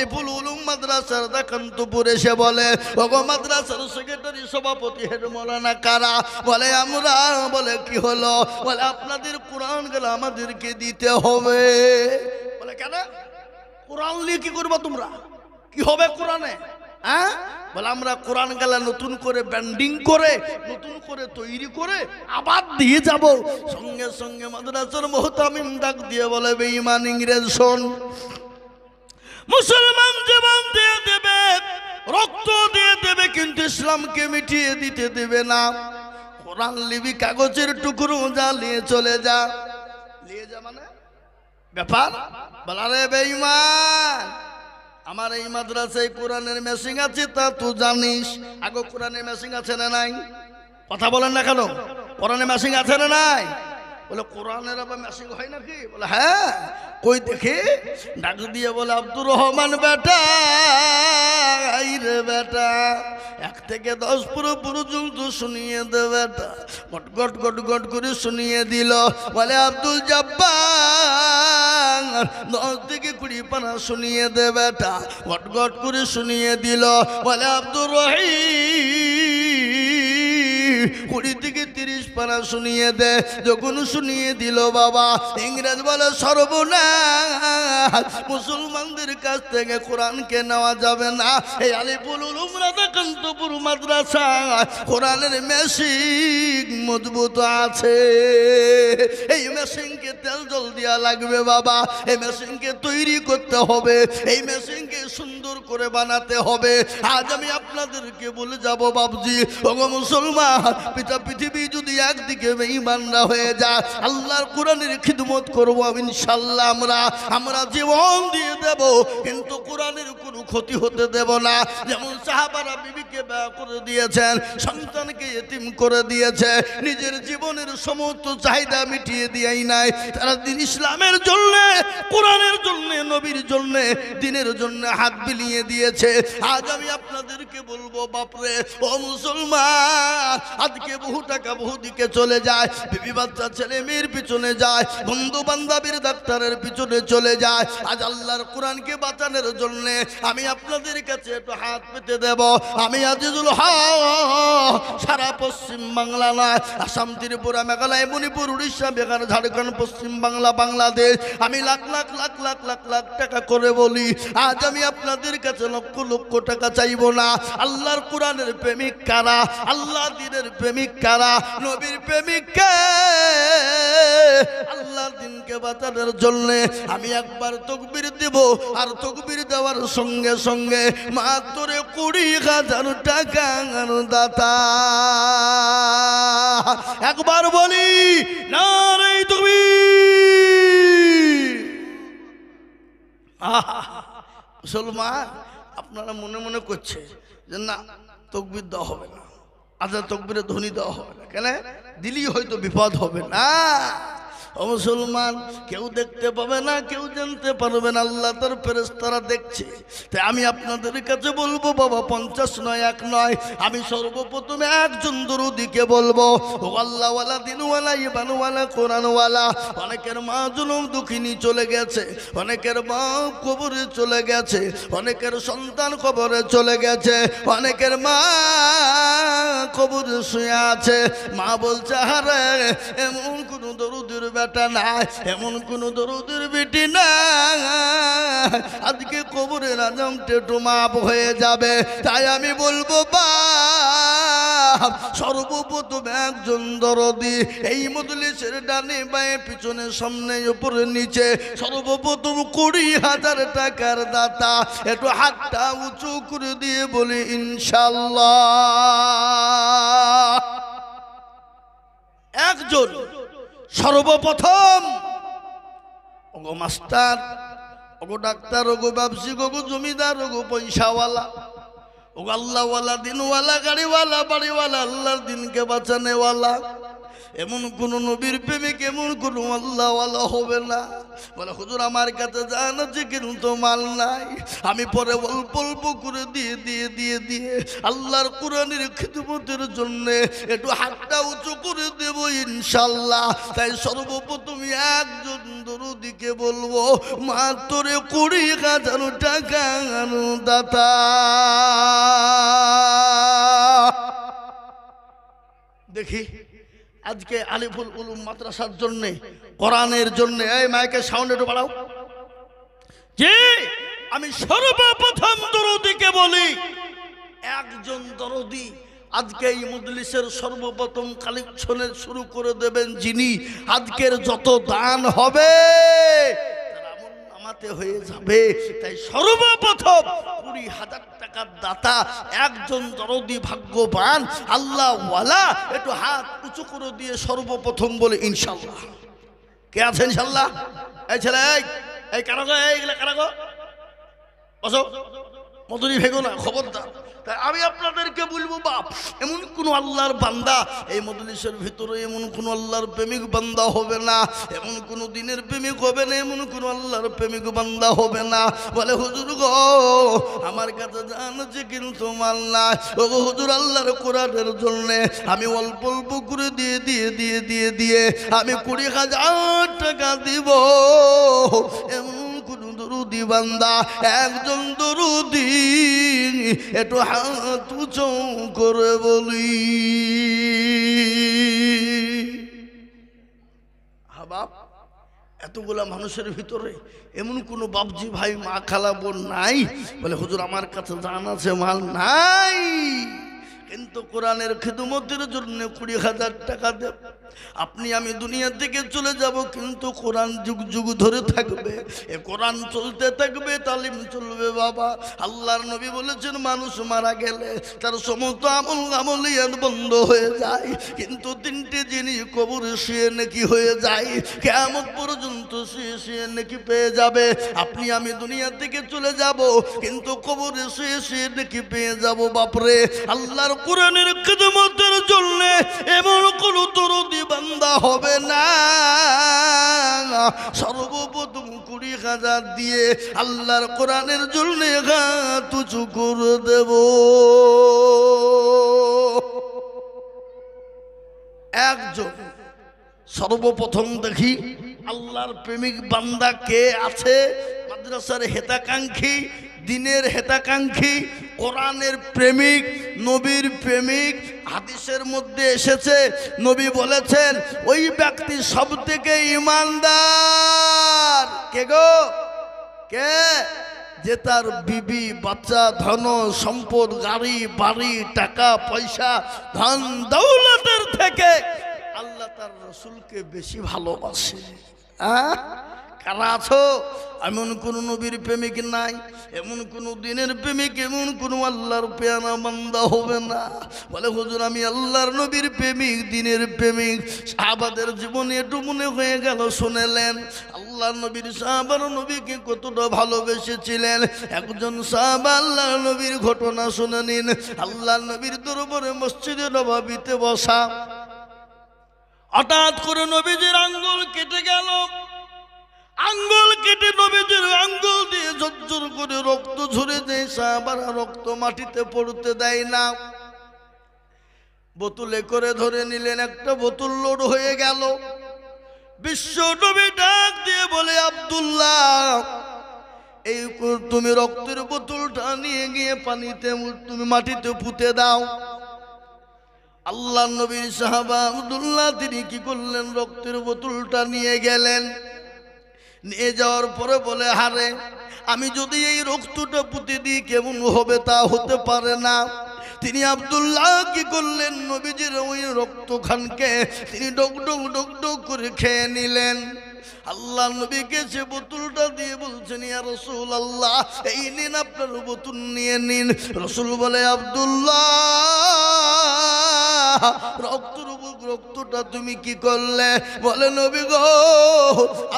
S1: ইবুল উলুম মাদ্রাসার দেখান্তপুর এসে বলে, ওগো মাদ্রাসার সেক্রেটারি সভাপতি হেড মৌলানা কারা? বলে আমরা। বলে কি হলো? বলে আপনাদের কোরআন গেলে আমাদেরকে দিতে হবে। বলে কেন? কোরআন নিয়ে কি করবো তোমরা? কি হবে কোরআনে? বলে আমরা কোরআন গালা নতুন করে ব্যান্ডিং করে, নতুন করে তৈরি করে আবার দিয়ে যাব। সঙ্গে সঙ্গে মাদ্রাসার মুহতামিম ডাক দিয়ে বলে, বেঈমান ইংরেজ শোন, মুসলমান জীবন দিয়ে দেবে, রক্ত দিয়ে দেবে, কিন্তু ইসলামকে মিটিয়ে দিতে দেবে না। কোরআন লিবি কাগজের টুকরো জ্বালিয়ে চলে যা। নিয়ে যা মানে ব্যাপার? বলা রে বেঈমান, আমার এই মাদ্রাসায় কোরআনের মেশিন আছে তা তুই জানিস? আগে কোরআনের মেশিন আছে না নাই? কথা বলেন না কেন? কোরআনের মেশিন আছে না নাই? বলে কোরআনের আবার মেশিন হয় নাকি? বলে হ্যাঁ। কই দেখে? ডাক দিয়ে বলে, আব্দুর রহমান বেটা, রে বেটা, 1 থেকে 10 পর্যন্ত শুনিয়ে দে বেটা। গট গট গট গট করে শুনিয়ে দিল। বলে আব্দুল জব্বার, 10 থেকে 20 পারা শুনিয়ে দে বেটা। গট গট করে শুনিয়ে দিল। বলে আব্দুর রহিম, 20 থেকে 30 পারা শুনিয়ে দে। যখন শুনিয়ে দিল বাবা, ইংরেজ বলে সর্বনাশ, মুসলমানদের কাছ থেকে কোরআনকে নেওয়া যাবে না। এই আলিপুর উলুম রাধাকান্তপুর মাদ্রাসা কোরআনের মেশিন মজবুত আছে। এই মেশিনকে তেল জল দেওয়া লাগবে বাবা, এই মেশিনকে তৈরি করতে হবে, এই মেশিনকে সুন্দর করে বানাতে হবে। আজ আমি আপনাদেরকে বলে যাব বাবজি, ওগো মুসলমান, পিতা পৃথিবী যদি একদিকে বেঈমানরা হয়ে যায়, আল্লাহর কোরআনের খিদমত করব ইনশাআল্লাহ। আমরা জীবন দিয়ে দেব, কিন্তু কোরআনের কোনো ক্ষতি হতে দেব না। যেমন সাহাবারা বিবিকে বিয়ে করে দিয়েছেন, সন্তানকে এতিম করে দিয়েছে, নিজের জীবনের সমস্ত চাহিদা মিটিয়ে দিয়েই নাই। তারা দিন ইসলামের জন্য, কোরআনের জন্য, নবীর জন্য, দিনের জন্য হাত বিলিয়ে দিয়েছে। আজ আমি আপনাদেরকে বলবো বাপরে ও মুসলমান, আজকে বহু টাকা বহু দিকে চলে যায়, বিবি বাচ্চা ছেলে মেয়ের পিছনে যায়, বন্ধু বান্ধবের ডাক্তারের পিছনে চলে যায়। আজ আল্লাহর কোরআনকে বাঁচানোর জন্য আমি আপনাদের কাছে একটু হাত পেতে দেব। আমি আজিজুল হক সারা পশ্চিম বাংলা নয়, আসাম, ত্রিপুরা, মেঘালয়, মণিপুর, উড়িষ্যা, বিহার, ঝাড়খণ্ড, পশ্চিম বাংলা, বাংলাদেশ, আমি লাখ লাখ লাখ লাখ লাখ লাখ টাকা করে বলি, আজ আমি আপনাদের কাছে লক্ষ লক্ষ টাকা চাইব না। আল্লাহর কোরআনের প্রেমিক কারা? আল্লাহ দিনের প্রেমিক কারা? নবীর প্রেমিক কে? আল্লাহর দিনকে বাঁচানোর জন্য আমি একবার তাকবীর দেব, আর তাকবীর দেওয়ার সঙ্গে সঙ্গে মাত্র 20,000 টাকা দাতা। একবার বলি নারে তাকবীর। মুসলমান, আপনারা মনে মনে করছে যে না, তাকবীর দেওয়া হবে না, আজান তাকবীরে ধ্বনি দেওয়া হবে না, কেন? দিলেই হয়তো বিপদ হবে না। ও মুসলমান, কেউ দেখতে পাবে না, কেউ জানতে পারবে না, আল্লাহ তার ফেরেশতারা দেখছে। তাই আমি আপনাদের কাছে বলবো বাবা, 50 নয়, 1 নয়, আমি সর্বপ্রথমে একজন দরুদিকে বলবো, ও আল্লাহওয়ালা, দিনওয়ালা, ইমানওয়ালা, কোরআনওয়ালা। অনেকের মা জনম দুঃখিনী চলে গেছে, অনেকের মা কবরে চলে গেছে, অনেকের সন্তান কবরে চলে গেছে, অনেকের মা কবরে শুয়ে আছে। মা বলছে, আরে এমন কোন দরুদের বেটা নাই, এমন কোন দরুদের বেটি নাই, আজকে কবরের আজাম টেটু মাপ হয়ে যাবে। তাই আমি বলবো বাপ, সর্বপ্রথম একজন দরদি এই মজলিসের ডানে বাঁয়ে পিছনে সামনে উপরে নিচে সর্বপ্রথম 20,000 টাকার দাতা, একটু হাতটা উঁচু করে দিয়ে বলি ইনশাআল্লাহ। একজন সর্বপ্রথম। ওগো মাস্টার, ওগো ডাক্তার, ওগো ব্যবসায়িক, ওগো জমিদার, ওগো পয়সাওয়ালা, ওগো আল্লাহওয়ালা, দিনওয়ালা, গাড়িওয়ালা, বাড়িওয়ালা, আল্লাহর দিনকে বাঁচানেওয়ালা, এমন কোন নবীর প্রেমিক, এমন কোন আল্লাহওয়ালা হবে না। বলে হুজুর আমার কাছে জান আছে কিন্তু মাল নাই, আমি পরে অল্প অল্প করে দিয়ে দিয়ে দিয়ে দিয়ে আল্লাহর কোরআনের খিদমতের জন্য একটু হাতটা উঁচু করে দেব ইনশাআল্লাহ। তাই সর্বপ্রথম একজন দরুদিকে বলবো, মাত্র 20,000 টাকা দাতা। দেখি আজকে আলিফুল উলুম মাদ্রাসার জন্য, কোরআনের জন্য, এই মাইকের সাউন্ড একটু বাড়াও। জি, আমি সর্বপ্রথম দরুদিকে বলি, একজন দরদি আজকে এই মজলিসের সর্বপ্রথম কালেকশনের শুরু করে দেবেন যিনি, আজকের যত দান হবে নামাতে হয়ে যাবে। তাই সর্বপ্রথম 20,000 টাকার দাতা একজন দরদি, ভাগ্যবান আল্লাহওয়ালা, একটু হাত উঁচু করে দিয়ে সর্বপ্রথম বলে ইনশাআল্লাহ। কে আছে ইনশাআল্লাহ? এই ছেলে, এই কারাগো, এইগুলা কারাগো, বসো, মধুরি ভেগো না, খবরদার। তাই আমি আপনাদেরকে বলবো বাপ, এমন কোন আল্লাহর বান্দা এই মজলিসের ভিতরে, এমন কোন আল্লাহর প্রেমিক বান্দা হবে না, এমন কোন দিনের প্রেমিক হবে না, এমন কোন আল্লাহর প্রেমিক বান্দা হবে না বলে হুজুর গো আমার কাছে জান আছে কিন্তু মাল না। ও হুজুর আল্লাহর কোরআনের জন্য আমি অল্প অল্প করে দিয়ে দিয়ে দিয়ে দিয়ে দিয়ে আমি 20,000 টাকা দিব। এমন কোন দরুদি বান্দা, একজন দরুদি একটু হাত উঁচু করে বলি। বাপ, এতগুলা মানুষের ভিতরে এমন কোন বাপজি ভাই, মা, খালা, বোন নাই বলে হুজুর আমার কাছে জান আছে মাল নাই, কিন্তু কোরআনের খিদমতের জন্য 20,000 টাকা দেব। আপনি আমি দুনিয়া থেকে চলে যাব, কিন্তু কোরআন যুগ যুগ ধরে থাকবে। এ কোরআন চলতে থাকবে, তালিম চলবে বাবা। আল্লাহর নবী বলেছেন মানুষ মারা গেলে তার সমস্ত আমলিয়াত বন্ধ হয়ে যায়, কিন্তু তিনটে জিনিস কবরে শুয়ে নেকি হয়ে যায়, কিয়ামত পর্যন্ত শুয়ে শুয়ে নেকি পেয়ে যাবে। আপনি আমি দুনিয়া থেকে চলে যাব, কিন্তু কবরে শুয়ে শুয়ে নেকি পেয়ে যাব। বাপরে, আল্লাহর কোরআনের খিদমতের জন্য এমন কোন দরদি বান্দা হবে না, সর্বপ্রথম 20,000 দিয়ে আল্লাহর কোরআনের জন্য হাত উঁচু করে দেব। একজন সর্বপ্রথম দেখি আল্লাহর প্রেমিক বান্দা কে আছে? মাদ্রাসার হেতাকাঙ্ক্ষী, দিনের হেতাকাঙ্ক্ষী, কোরআনের প্রেমিক, নবীর প্রেমিক। হাদিসের মধ্যে এসেছে, নবী বলেছেন ওই ব্যক্তি সব থেকে ইমানদার। কে গো? কে? যে তার বিবি, বাচ্চা, ধন সম্পদ, গাড়ি বাড়ি, টাকা পয়সা, ধন দৌলতের থেকে আল্লাহ তার রসুলকে বেশি ভালোবাসে। কারা আছো? এমন কোন নবীর প্রেমিক নাই, এমন কোন দিনের প্রেমিক, এমন কোন আল্লাহর পেয়ারা বান্দা হবে না। বলে হুজুর আমি আল্লাহর নবীর প্রেমিক, দিনের প্রেমিক। সাহাবাদের জীবনে একটু মনে হয়ে গেল, শুনেলেন আল্লাহর নবীর সাহাবার নবীকে কতটা ভালোবেসেছিলেন। একজন সাহাবা আল্লাহর নবীর ঘটনা শুনে নিন। আল্লাহর নবীর দরবারে মসজিদে নববীতে বসা, হঠাৎ করে নবীজির আঙ্গুল কেটে গেল। আঙ্গুল কেটে নবীজির আঙ্গুল দিয়ে ঝরঝর করে রক্ত ঝরে যায়। সাহাবারা রক্ত মাটিতে পড়তে দেয় না, বোতলে করে ধরে নিলেন। একটা বোতল লোড হয়ে গেল। বিশ্ব নবী ডাক দিয়ে বলে, আব্দুল্লাহ, এই তুমি রক্তের বোতলটা নিয়ে গিয়ে পানিতে তুমি মাটিতে পুঁতে দাও। আল্লাহ নবীর সাহাবা আব্দুল্লাহ তিনি কি করলেন? রক্তের বোতলটা নিয়ে গেলেন। নিয়ে যাওয়ার পরে বলে, হারে আমি যদি এই রক্তটা পুঁতে দিই কেমন হবে? তা হতে পারে না। তিনি আব্দুল্লাহ কি করলেন? নবীজির ওই রক্তখানকে তিনি ডক ডক ডক ডক করে খেয়ে নিলেন। আল্লাহ নবীকে সে বোতলটা দিয়ে বলছেন, ইয়া রাসূলুল্লাহ, এই নিন আপনার বোতল, নিয়ে নিন। রাসূল বলে, আব্দুল্লাহ, রক্তটা তুমি কি করলে? বলে, নবী গো,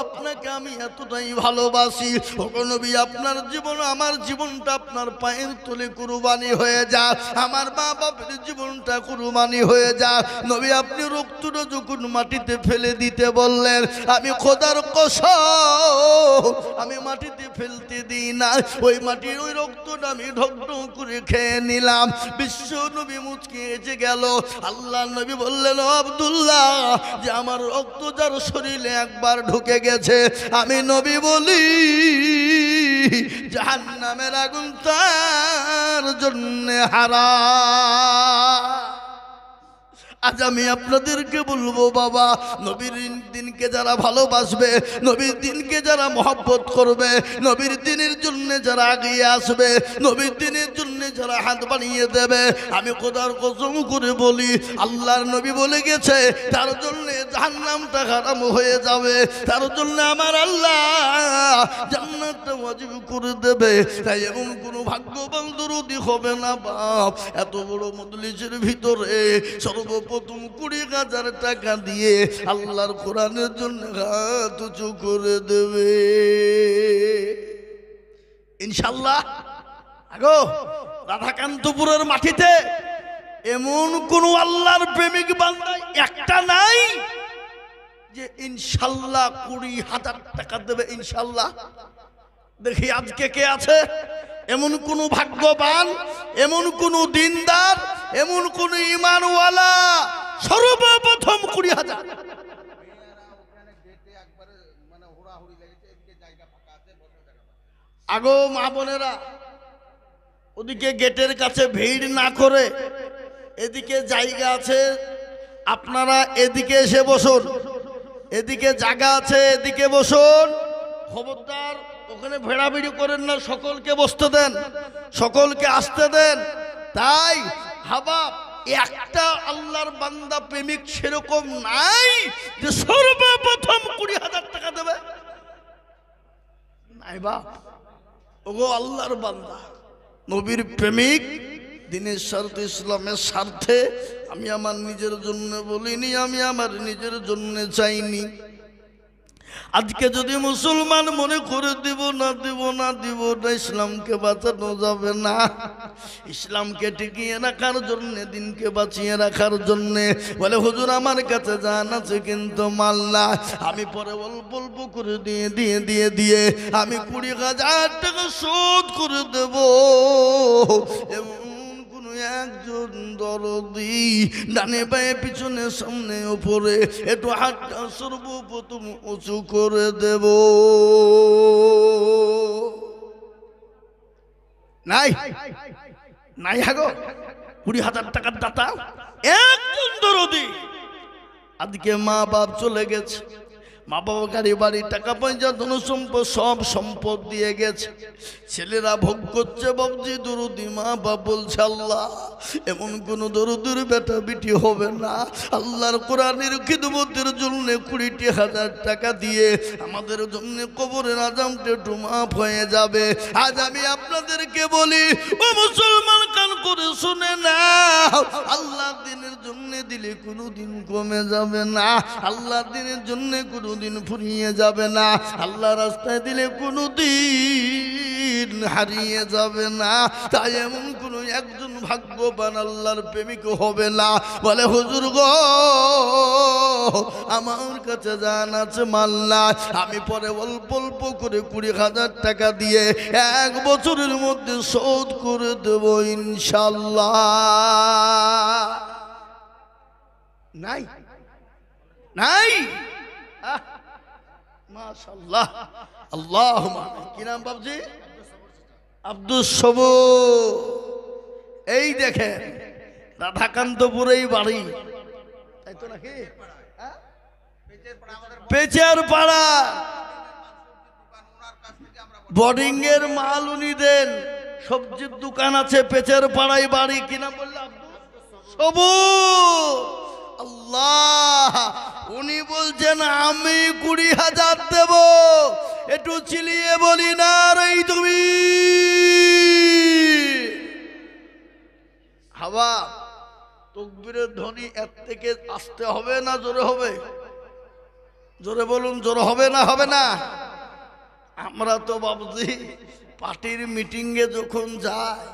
S1: আপনাকে আমি এতটাই ভালোবাসি। ওগো নবী, আপনার জীবন আমার জীবনটা আপনার পায়ের তলে কুরবানি হয়ে যাক, আমার মা বাপের জীবনটা কুরবানি হয়ে যাক। নবী, আপনি রক্তটা যখন মাটিতে ফেলে দিতে বললেন, আমি খোদার কসম আমি মাটিতে ফেলতে দিই না। ওই মাটির ওই রক্তটা আমি ঢক ঢক করে খেয়ে নিলাম। বিশ্ব নবী মুচকে এসে গেল। আল্লাহ নবী বললেন, আব্দুল্লাহ, যে আমার রক্ত যার শরীরে একবার ঢুকে গেছে, আমি নবী বলি জাহান্নামের আগুন তার জন্য হারাম। আজ আমি আপনাদেরকে বলবো বাবা, নবীর দিনকে যারা ভালোবাসবে, নবীর দিনকে যারা মহব্বত করবে, নবীর দিনের জন্য যারা এগিয়ে আসবে, নবীর দিনের জন্য যারা হাত বাড়িয়ে দেবে, আমি খোদার কসম করে বলি, আল্লাহর নবী বলে গেছে তার জন্য জাহান্নামটা হারাম হয়ে যাবে, তার জন্য আমার আল্লাহ জান্নাতটা ওয়াজিব করে দেবে। তাই এমন কোনো ভাগ্যবান দরদি হবে না বাপ, এত বড় মজলিসের ভিতরে সর্বপ্রথম 20,000 টাকা দিয়ে আল্লাহর কোরআনের জন্য হাত উঁচু করে দেবে ইনশাআল্লাহ। আগো রাধাকান্তপুরের মাটিতে এমন কোন আল্লাহর প্রেমিক বান্দা একটা নাই যে ইনশাআল্লাহ 20,000 টাকা দেবে ইনশাআল্লাহ। দেখি আজকে কে আছে এমন কোন ভাগ্যবান, এমন কোন দিনদার, এমন কোন ঈমানওয়ালা? সর্বপ্রথম 20,000। আগো মা বোনেরা, ওদিকে গেটের কাছে ভিড় না করে এদিকে জায়গা আছে, আপনারা এদিকে এসে বসুন। এদিকে জায়গা আছে, এদিকে বসুন। খবরদার ওখানে ভেড়াভিড়ি করেন না, সকলকে বসতে দেন, সকলকে আসতে দেন। তাই হাবাব একটা আল্লাহর বান্দা প্রেমিক সেরকম নাই যে সর্বপ্রথম 20,000 টাকা দেবে, নাই বাপ। ওগো আল্লাহর বান্দা, নবীর প্রেমিক, দিনের স্বার্থে, ইসলামের স্বার্থে আমি আমার নিজের জন্য বলিনি, আমি আমার নিজের জন্য চাইনি। আজকে যদি মুসলমান মনে করে দিব না ইসলামকে বাঁচানো যাবে না। ইসলামকে টিকিয়ে রাখার জন্য, দিনকে বাঁচিয়ে রাখার জন্য বলে হুজুর আমার কাছে জান আছে কিন্তু মাল না, আমি পরে অল্প অল্প করে দিয়ে আমি 20,000 টাকা শোধ করে দেব। একজন দরদি ডানে বায়ে পিছনে সামনে উপরে একটু হাতটা সর্বপ্রথম উঁচু করে দেব। নাই নাই হাগো 20,000 টাকার দাতা একজন দরদি। আজকে মা বাপ চলে গেছে, মা বাবা গাড়ি বাড়ি টাকা পয়সা ধন সম্পদ সব সম্পদ দিয়ে গেছে, ছেলেরা ভোগ করছে। বাবজি দরদি মা বাপ বলছে আল্লাহ এমন কোন দরদির বেটা বিটি হবে না, আল্লাহর কোরআনের খিদমতের জন্য 20,000 টাকা দিয়ে আমাদের জন্য কবরের আযাবটা একটু মাফ হয়ে যাবে। আজ আমি আপনাদেরকে বলি ও মুসলমান, কান করে শুনে না, আল্লাহ দিনের জন্য দিলে কোনোদিন কমে যাবে না, আল্লাহ দিনের জন্য কোনোদিন ফুরিয়ে যাবে না, আল্লাহ রাস্তায় দিলে কোনোদিন হারিয়ে যাবে না। তাই এমন কোন একজন ভাগ্যবান আল্লাহর প্রেমিক হবে না বলে হুজুর গো আমার কাছে জান আছে মাল না, আমি পরে অল্প অল্প করে 20,000 টাকা দিয়ে 1 বছরের মধ্যে শোধ করে দেব ইনশাআল্লাহ। নাই নাই মাশাআল্লাহ, আল্লাহুম্মা। কি নাম বাবজি? আব্দুস সবুর। এই দেখেন রাধাকান্তপুরেই বাড়ি, তাই তো নাকি? পেচার পাড়া বোর্ডিং এর মাল উনি দেন, সবজির দোকান আছে, পেচার পাড়ায় বাড়ি। কি নাম বললে? আব্দুস সবুর। আল্লাহ, উনি বলছেন আমি 20,000 দেব। একটু চিলিয়ে বলি না রে তুমি হাওয়া। তাকবীরের ধ্বনি এর থেকে আসতে হবে না জোরে হবে? জোরে বলুন, জোরে হবে না হবে না? আমরা তো বাবজি পার্টির মিটিংয়ে যখন যাই,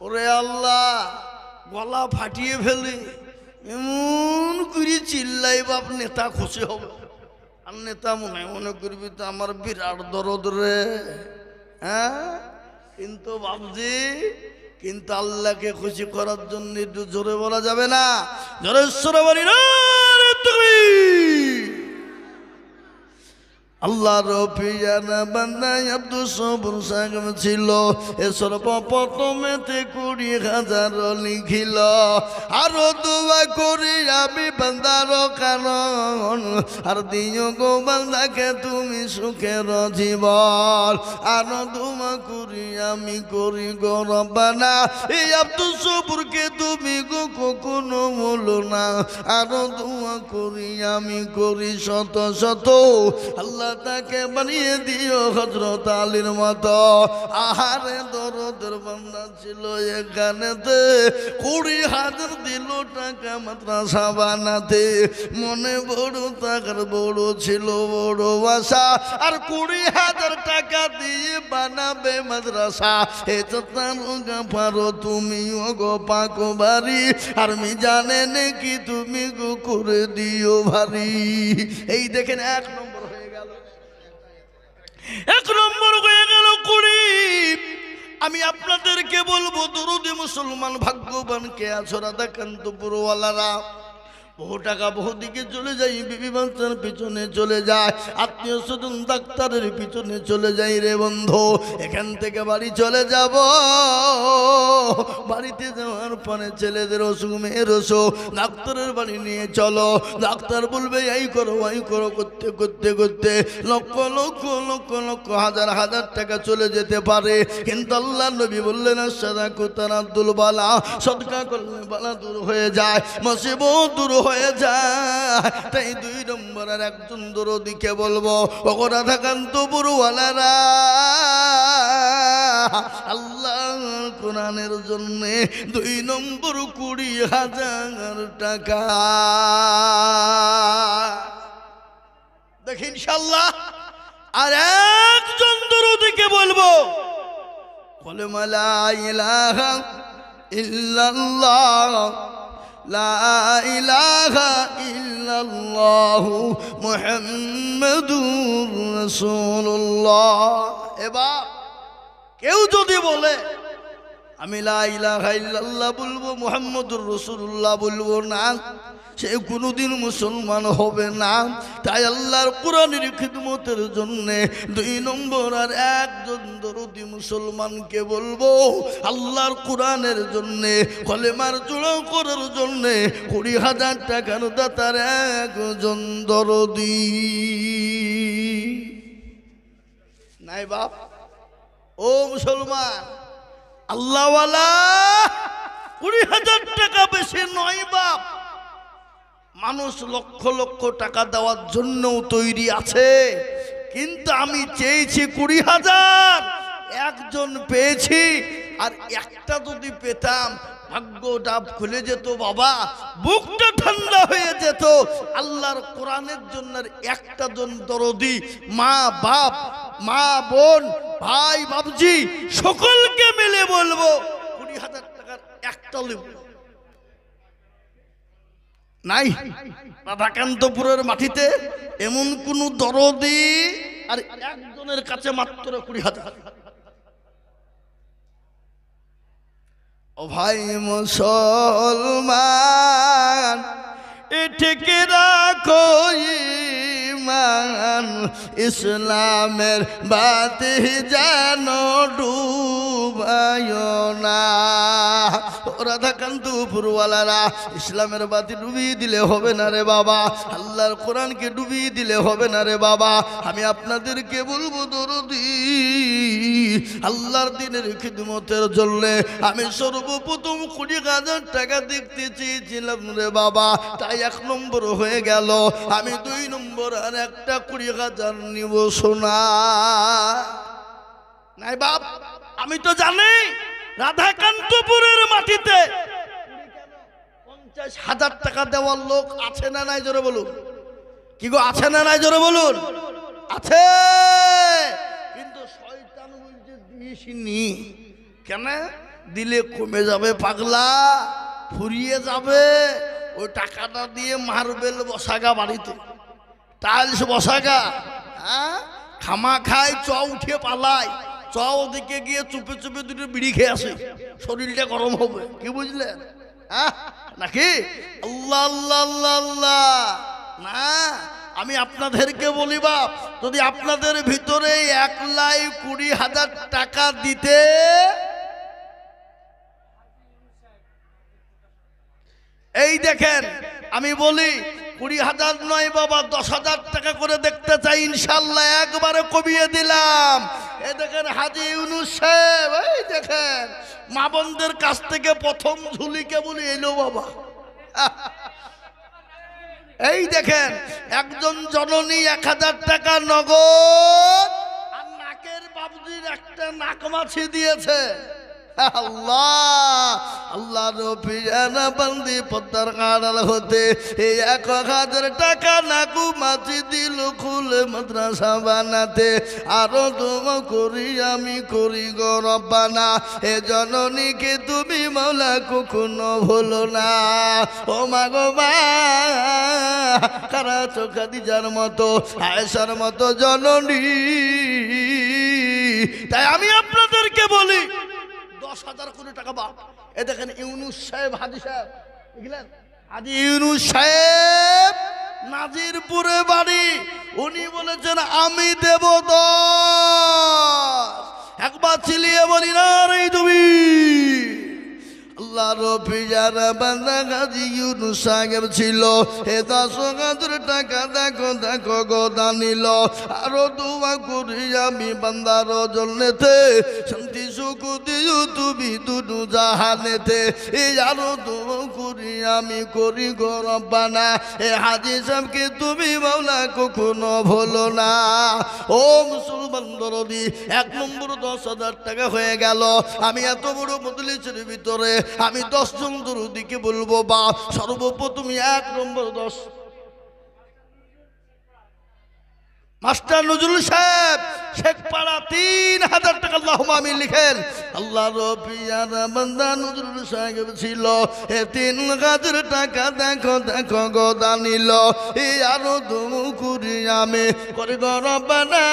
S1: ওরে আল্লাহ গলা ফাটিয়ে ফেলি, এমন করে চিল্লাই বাপ নেতা খুশি হবে। আর নেতা মনে করবি তো আমার বিরাট দরদ রে। হ্যাঁ, কিন্তু বাবজি কিন্তু আল্লাহকে খুশি করার জন্য একটু জোরে বলা যাবে না? জোরে সরে বলি না তুমি। আল্লাহর পিয়ানা বান্দা আব্দুস সবুর সাহেব ছিল, এ সর্বপ্রথমেতে 20,000 লিখিল। আরো দোয়া করি আমি বান্দার কারণ, আর দিও গো বান্দাকে তুমি সুখের জীবন। আরো দোয়া করি আমি করি গো রব্বানা, এই আব্দুস সবুরকে তুমি গো কখনো বলো না। আরো দোয়া করি আমি করি শত শত, আল্লাহ তাকে বানিয়ে দিও হযরত আলীর মতো। আহারে দরদের বান্দা ছিল এখানেতে, 20,000 দিল টাকা মাদ্রাসা বানাতে। মনে বড় টাকার বড় ছিল বড় আশা, আর 20,000 টাকা দিয়ে বানাবে মাদ্রাসা। এটা তার পারো তুমি গো পাক বাড়ি, আর আমি জানে নাকি তুমি গো করে দিও ভারী। এই দেখেন 1 নম্বর হয়ে গেল, 1 নম্বর হয়ে গেল 20। আমি আপনাদেরকে বলবো দরুদি মুসলমান ভাগ্যবান কে আছো? রাধাকান্তপুরওয়ালারা বহু টাকা বহু দিকে চলে যায়, বিবি বাচ্চার পিছনে চলে যায়, আত্মীয় স্বজন ডাক্তারের পিছনে চলে যায় রে বন্ধু। এখান থেকে বাড়ি চলে যাব, বাড়িতে যাওয়ার পরে ছেলেদের অসুখ মেয়ের অসুখ, ডাক্তারের বাড়ি নিয়ে চলো, ডাক্তার বলবে এই করো ওই করো, করতে করতে করতে লক্ষ লক্ষ লক্ষ লক্ষ হাজার হাজার টাকা চলে যেতে পারে। কিন্তু আল্লাহ নবী বললেন সাদাকুতান আব্দুল বালা, সদকা করলে বালা দূর হয়ে যায়, মুসিবত দূর হয়ে যায়। তাই 2 নম্বর আর একজন দরদিকে বলবো, ওগো রাধাকান্তপুরওয়ালারা, আল্লাহর কোরআনের জন্য 2 নম্বর 20,000 টাকা দেখি ইনশাআল্লাহ। আর একজন দরদিকে বলবো, বলে লা ইলাহা ইল্লাল্লাহ, লা ইলাহা ইল্লাল্লাহু মুহাম্মাদুর রাসূলুল্লাহ। এবার কেউ যদি বলে আমি লা ইলাহা ইল্লাল্লাহ বলবো, মুহাম্মাদুর রাসূলুল্লাহ বলবো না, সে কোনোদিন মুসলমান হবে না। তাই আল্লাহর কোরআনের খিদমতের জন্য 2 নম্বর আর একজন দরদি মুসলমানকে বলবো, আল্লাহর কোরআনের জন্য কলেমার জোড়া করার জন্য 20,000 টাকার দাতার একজন দরদি নাই বাপ। ও মুসলমান, আল্লাহওয়ালা 20,000 টাকা বেশি নয় বাপ। মানুষ লক্ষ লক্ষ টাকা দেওয়ার জন্যও তৈরি আছে, কিন্তু আমি চেয়েছি 20,000, একজন পেয়েছি। আর একটা যদি পেতাম ভাগ্যটা খুলে যেত বাবা, বুকটা ঠান্ডা হয়ে যেত। আল্লাহর কোরআনের জন্য একটা জন দরদি, মা বাপ, মা বোন, ভাই বাবজি সকলকে মিলে বলবো 20,000 টাকার একটা লিব নাই। রাধাকান্তপুরের মাটিতে এমন কোন দরদি আর একজনের কাছে মাত্র 20,000। ও ভাই মুসলমান, এটিকে রাখো ঈমান, ইসলামের বাতি যেন ডুবায় না। রাধাকান্তপুরওয়ালারা, ইসলামের বাতি ডুবিয়ে দিলে হবে না রে বাবা, আল্লাহর কোরআনকে ডুবিয়ে দিলে হবে না রে বাবা। আমি আপনাদেরকে বলবো দরদি, আল্লাহর দিনের খিদমতের জন্য আমি সর্বপ্রথম 20,000 টাকা দেখতে চেয়েছিলাম রে বাবা, তাই 1 নম্বর হয়ে গেল। আমি 2 নম্বর আর একটা 20,000 নিব সোনা নাই বাপ। আমি তো জানি রাধাকান্তপুরের মাটিতে 50,000 টাকা দেওয়ার লোক আছে না নাই, জোরে বলুন। কি গো, আছে না নাই, জোরে বলুন। আছে, কিন্তু শয়তান বলছে দিসনি। কেন দিলে কমে যাবে পাগলা, ফুরিয়ে যাবে। ওই টাকাটা দিয়ে মার্বেল বসাগা বাড়িতে, টাইলস বসাগা, হ্যাঁ, খামা খায়, চ উঠে পালায়, চ ওদিকে গিয়ে চুপে চুপে 2টো বিড়ি খেয়ে আসে, শরীরটা গরম হবে। কি বুঝলেন? হ্যাঁ নাকি? আল্লাহ আল্লাহ আল্লাহ আল্লাহ না। আমি আপনাদেরকে বলি বাপ, যদি আপনাদের ভিতরে 1,20,000 টাকা দিতে, এই দেখেন আমি বলি 20,000 নয় বাবা, 10,000 টাকা করে দেখতে চাই ইনশাল্লাহ, একবারে কমিয়ে দিলাম। এই দেখেন হাজী ইউনুস সাহেব, এই দেখেন মা বোনদের কাছ থেকে প্রথম ঝুলিকে বলি এলো বাবা। এই দেখেন একজন জননী 1,000 টাকা নগদ, আর নাকের বাবুজির একটা নাক মাছি দিয়েছে। আল্লাহ আল্লাহ রবিয়ানা বান্দি পদ্মার কাঁড়াল হতে 1,000 টাকা নাকু মাছি দিল খুলে মাদ্রাসা বানাতে। আরো তোমা করি আমি করি গো রব্বানা, এ জননীকে তুমি মৌলা কখনো ভুলো না। ও মা গো মা, কারা চোখা দিজার মতো, আয়েশার মতো জননী। তাই আমি আপনাদেরকে বলি 10,000 কোটি টাকা বাপ। এ দেখেন ইউনুস সাহেব, হাজী সাহেব, বুঝলেন হাজী ইউনূস সাহেব নাজিরপুরে বাড়ি, উনি বলেছেন আমি দেব 10। একবার চিলিয়ে বলি না রে তুমি। আল্লাহর পিয়ারা বান্দা হাজী ইউনূস সাহেব ছিল, এ 10,000 টাকা দেখো দেখো গোদা নিল। আরো দোয়া করি আমি বান্দার জন্যতে, শান্তি সুখ দিও তুমি দুদু জাহানেতে। এই আরো দোয়া করি আমি করি গো রব্বানা, এ হাজী সাহেবকে তুমি মাওলা কখনো ভুলো না। ও মুসলমান দরদি, 1 নম্বর 10,000 টাকা হয়ে গেল। আমি এত বড় মজলিসের ভিতরে আমি 10 জন দরদিকে বলবো বা সর্বপ্রথম 1 নম্বর 10 মাস্টার নজরুল সাহেব শেখপাড়া 3,000 টাকা আল্লাহুম্মা আমিন লিখেন। আল্লাহর পিয়ারা বান্দা নজরুল সাহেব ছিল, এ 3,000 টাকা দেখো দেখো গোদা নিল। এই আরো দোয়া করি আমি করি গো রব্বানা,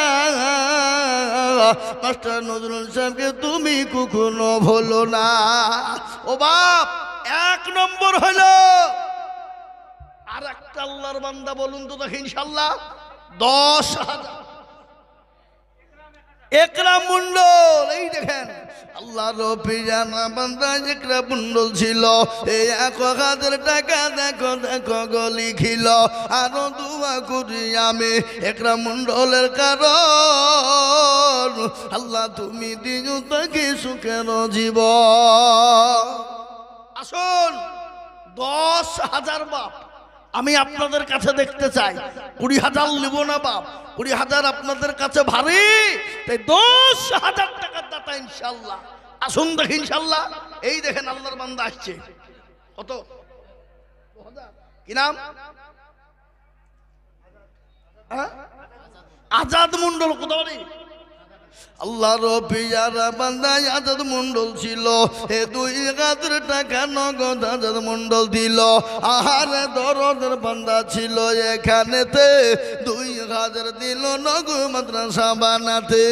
S1: মাস্টার নজরুল সাহেবকে তুমি কখনো ভুলো না। ও বাপ, 1 নম্বর হলো। আর একটা আল্লাহর বান্দা বলুন তো দেখি ইনশাআল্লাহ 10,000 একরাম মন্ডল। এই দেখেন আল্লাহর পিয়ারা বান্দা একরাম মন্ডল ছিল, এই 1,000 টাকা দেখো দেখো গলি খিল। আরো দোয়া করি আমি একরাম মন্ডলের কারণ, আল্লাহ তুমি দিও তাকে সুখের জীবন। আসুন 10,000 বাপ আমি আপনাদের কাছে দেখতে চাই। 20,000 নেব না বাপ, 20,000 আপনাদের কাছে ভারী, তাই 10,000 টাকার দাতা ইনশাল্লাহ। আসুন দেখি ইনশাল্লাহ। এই দেখেন আল্লাহর বান্দা আসছে। কত? কি নাম? আজাদ মন্ডল। কোথা বাড়ি? আল্লাহর পিয়ারা বান্দা আজাদ মন্ডল ছিল, এ 2,000 টাকা নগদ আজাদ মন্ডল দিল। আহারে দরদের বান্দা ছিল এখানেতে, 2,000 দিল নগদ মাদ্রাসা বানাতে।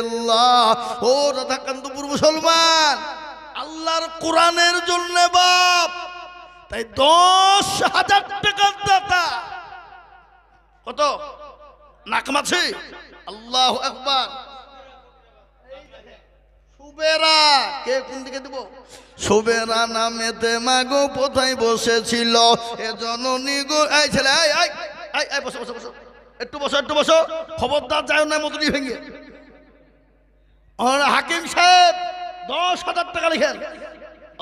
S1: আল্লাহ, ও রাধাকান্তপুর মুসলমান, আল্লাহর কোরআনের জন্য বাপ, তাই 10,000 টাকার দাতা। কত নাকমাছি? আল্লাহু আকবার। সুবেরা, কে কোন দিকে দিব? সুবেরা নামেতে মাগো কোথায় বসেছিল এ জননী গো। এই ছেলে, এই এই এই বসো বসো বসো, একটু বসো একটু বসো, খবরদার যায় না মতনি ভেঙে। হাকিম সাহেব 10,000 টাকা লিখেন।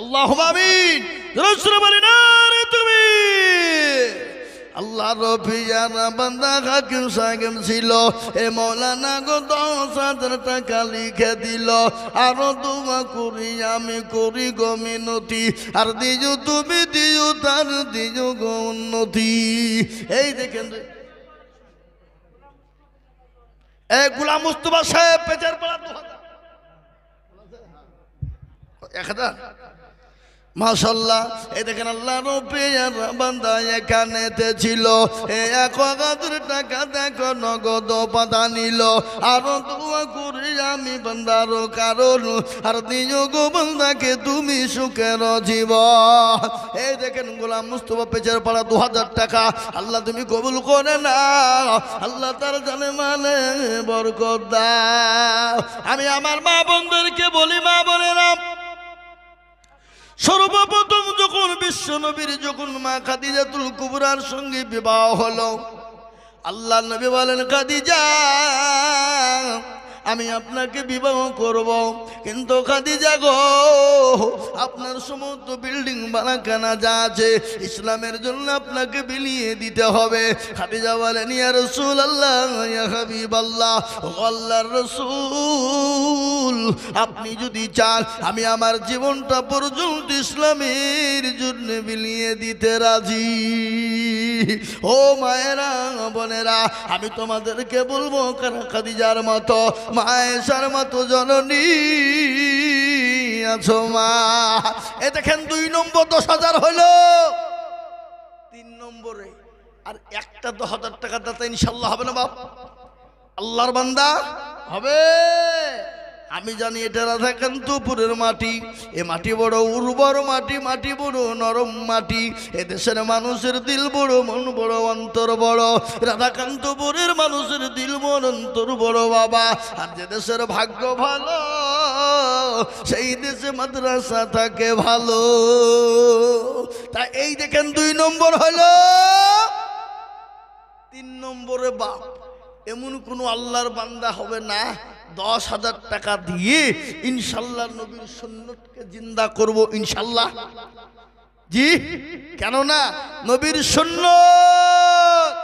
S1: আল্লাহুম্মা আমিন। জোরে বলি না রে তুমি। আল্লাহর পিয়ারা বান্দা হাকিম সাহেব ছিল, এ মৌলানা গো 10,000 টাকা লিখে দিল। আরো দোয়া করি আমি করি গো মিনতি, আর দিও তুমি দিও তার দিও গো উন্নতি। এই দেখেন এই গোলাম মুস্তাফা সাহেব পেচার পাড়া 1,000 মাশাআল্লাহ। এই দেখেন আল্লাহর পিয়ারা বান্দা এখানেতে ছিল, এ 1,000 টাকা দেখো নগদ পাতা নিল। আরো দোয়া করি আমি বান্দার কারণ, আর দিও গো বান্দাকে তুমি সুখের জীবন। এই দেখেন গোলাম মুস্তাফা পেচার পাড়া 2,000 টাকা। আল্লাহ তুমি কবুল করে না, আল্লাহ তার জানে মানে বরকত দাও। আমি আমার মা বোনদেরকে বলি, মা বোনেরা, সর্বপ্রথম যখন বিশ্ব নবীর যখন মা খাদিজাতুল কুবরার সঙ্গে বিবাহ হলো, আল্লাহ নবী বলেন খাদিজা আমি আপনাকে বিবাহ করব, কিন্তু খাদিজা গো আপনার সমস্ত বিল্ডিং বানাখানা যা আছে ইসলামের জন্য আপনাকে বিলিয়ে দিতে হবে। খাদিজা বলেন ইয়া রাসূলুল্লাহ ইয়া হাবিবাল্লাহ, আল্লাহর রাসূল আপনি যদি চান আমি আমার জীবনটা পর্যন্ত ইসলামের জন্য বিলিয়ে দিতে রাজি। ও মায়েরা বোনেরা, আমি তোমাদেরকে বলবো খাদিজার মতো মায়েশার মতো জননী আছো মা। এ দেখেন 2 নম্বর 10,000 হলো। 3 নম্বরে আর একটা 10,000 টাকা দাতা ইনশাআল্লাহ হবে না বাপ? আল্লাহর বান্দা হবে। আমি জানি এটা রাধাকান্তপুরের মাটি। এ মাটি বড় উর্বর মাটি, মাটি বড় নরম মাটি। এ দেশের মানুষের দিল বড়, মন বড়, অন্তর বড়। রাধাকান্তপুরের মানুষের দিল মন অন্তর বড় বাবা। আর যে দেশের ভাগ্য ভালো সেই দেশে মাদ্রাসা থাকে ভালো। তা এই দেখেন 2 নম্বর হলো। 3 নম্বরে বাপ, এমন কোন আল্লাহর বান্দা হবে না 10,000 টাকা দিয়ে ইনশাল্লাহ নবীর সুন্নতকে জিন্দা করব ইনশাল্লাহ। জি, কেন না? নবীর সুন্নত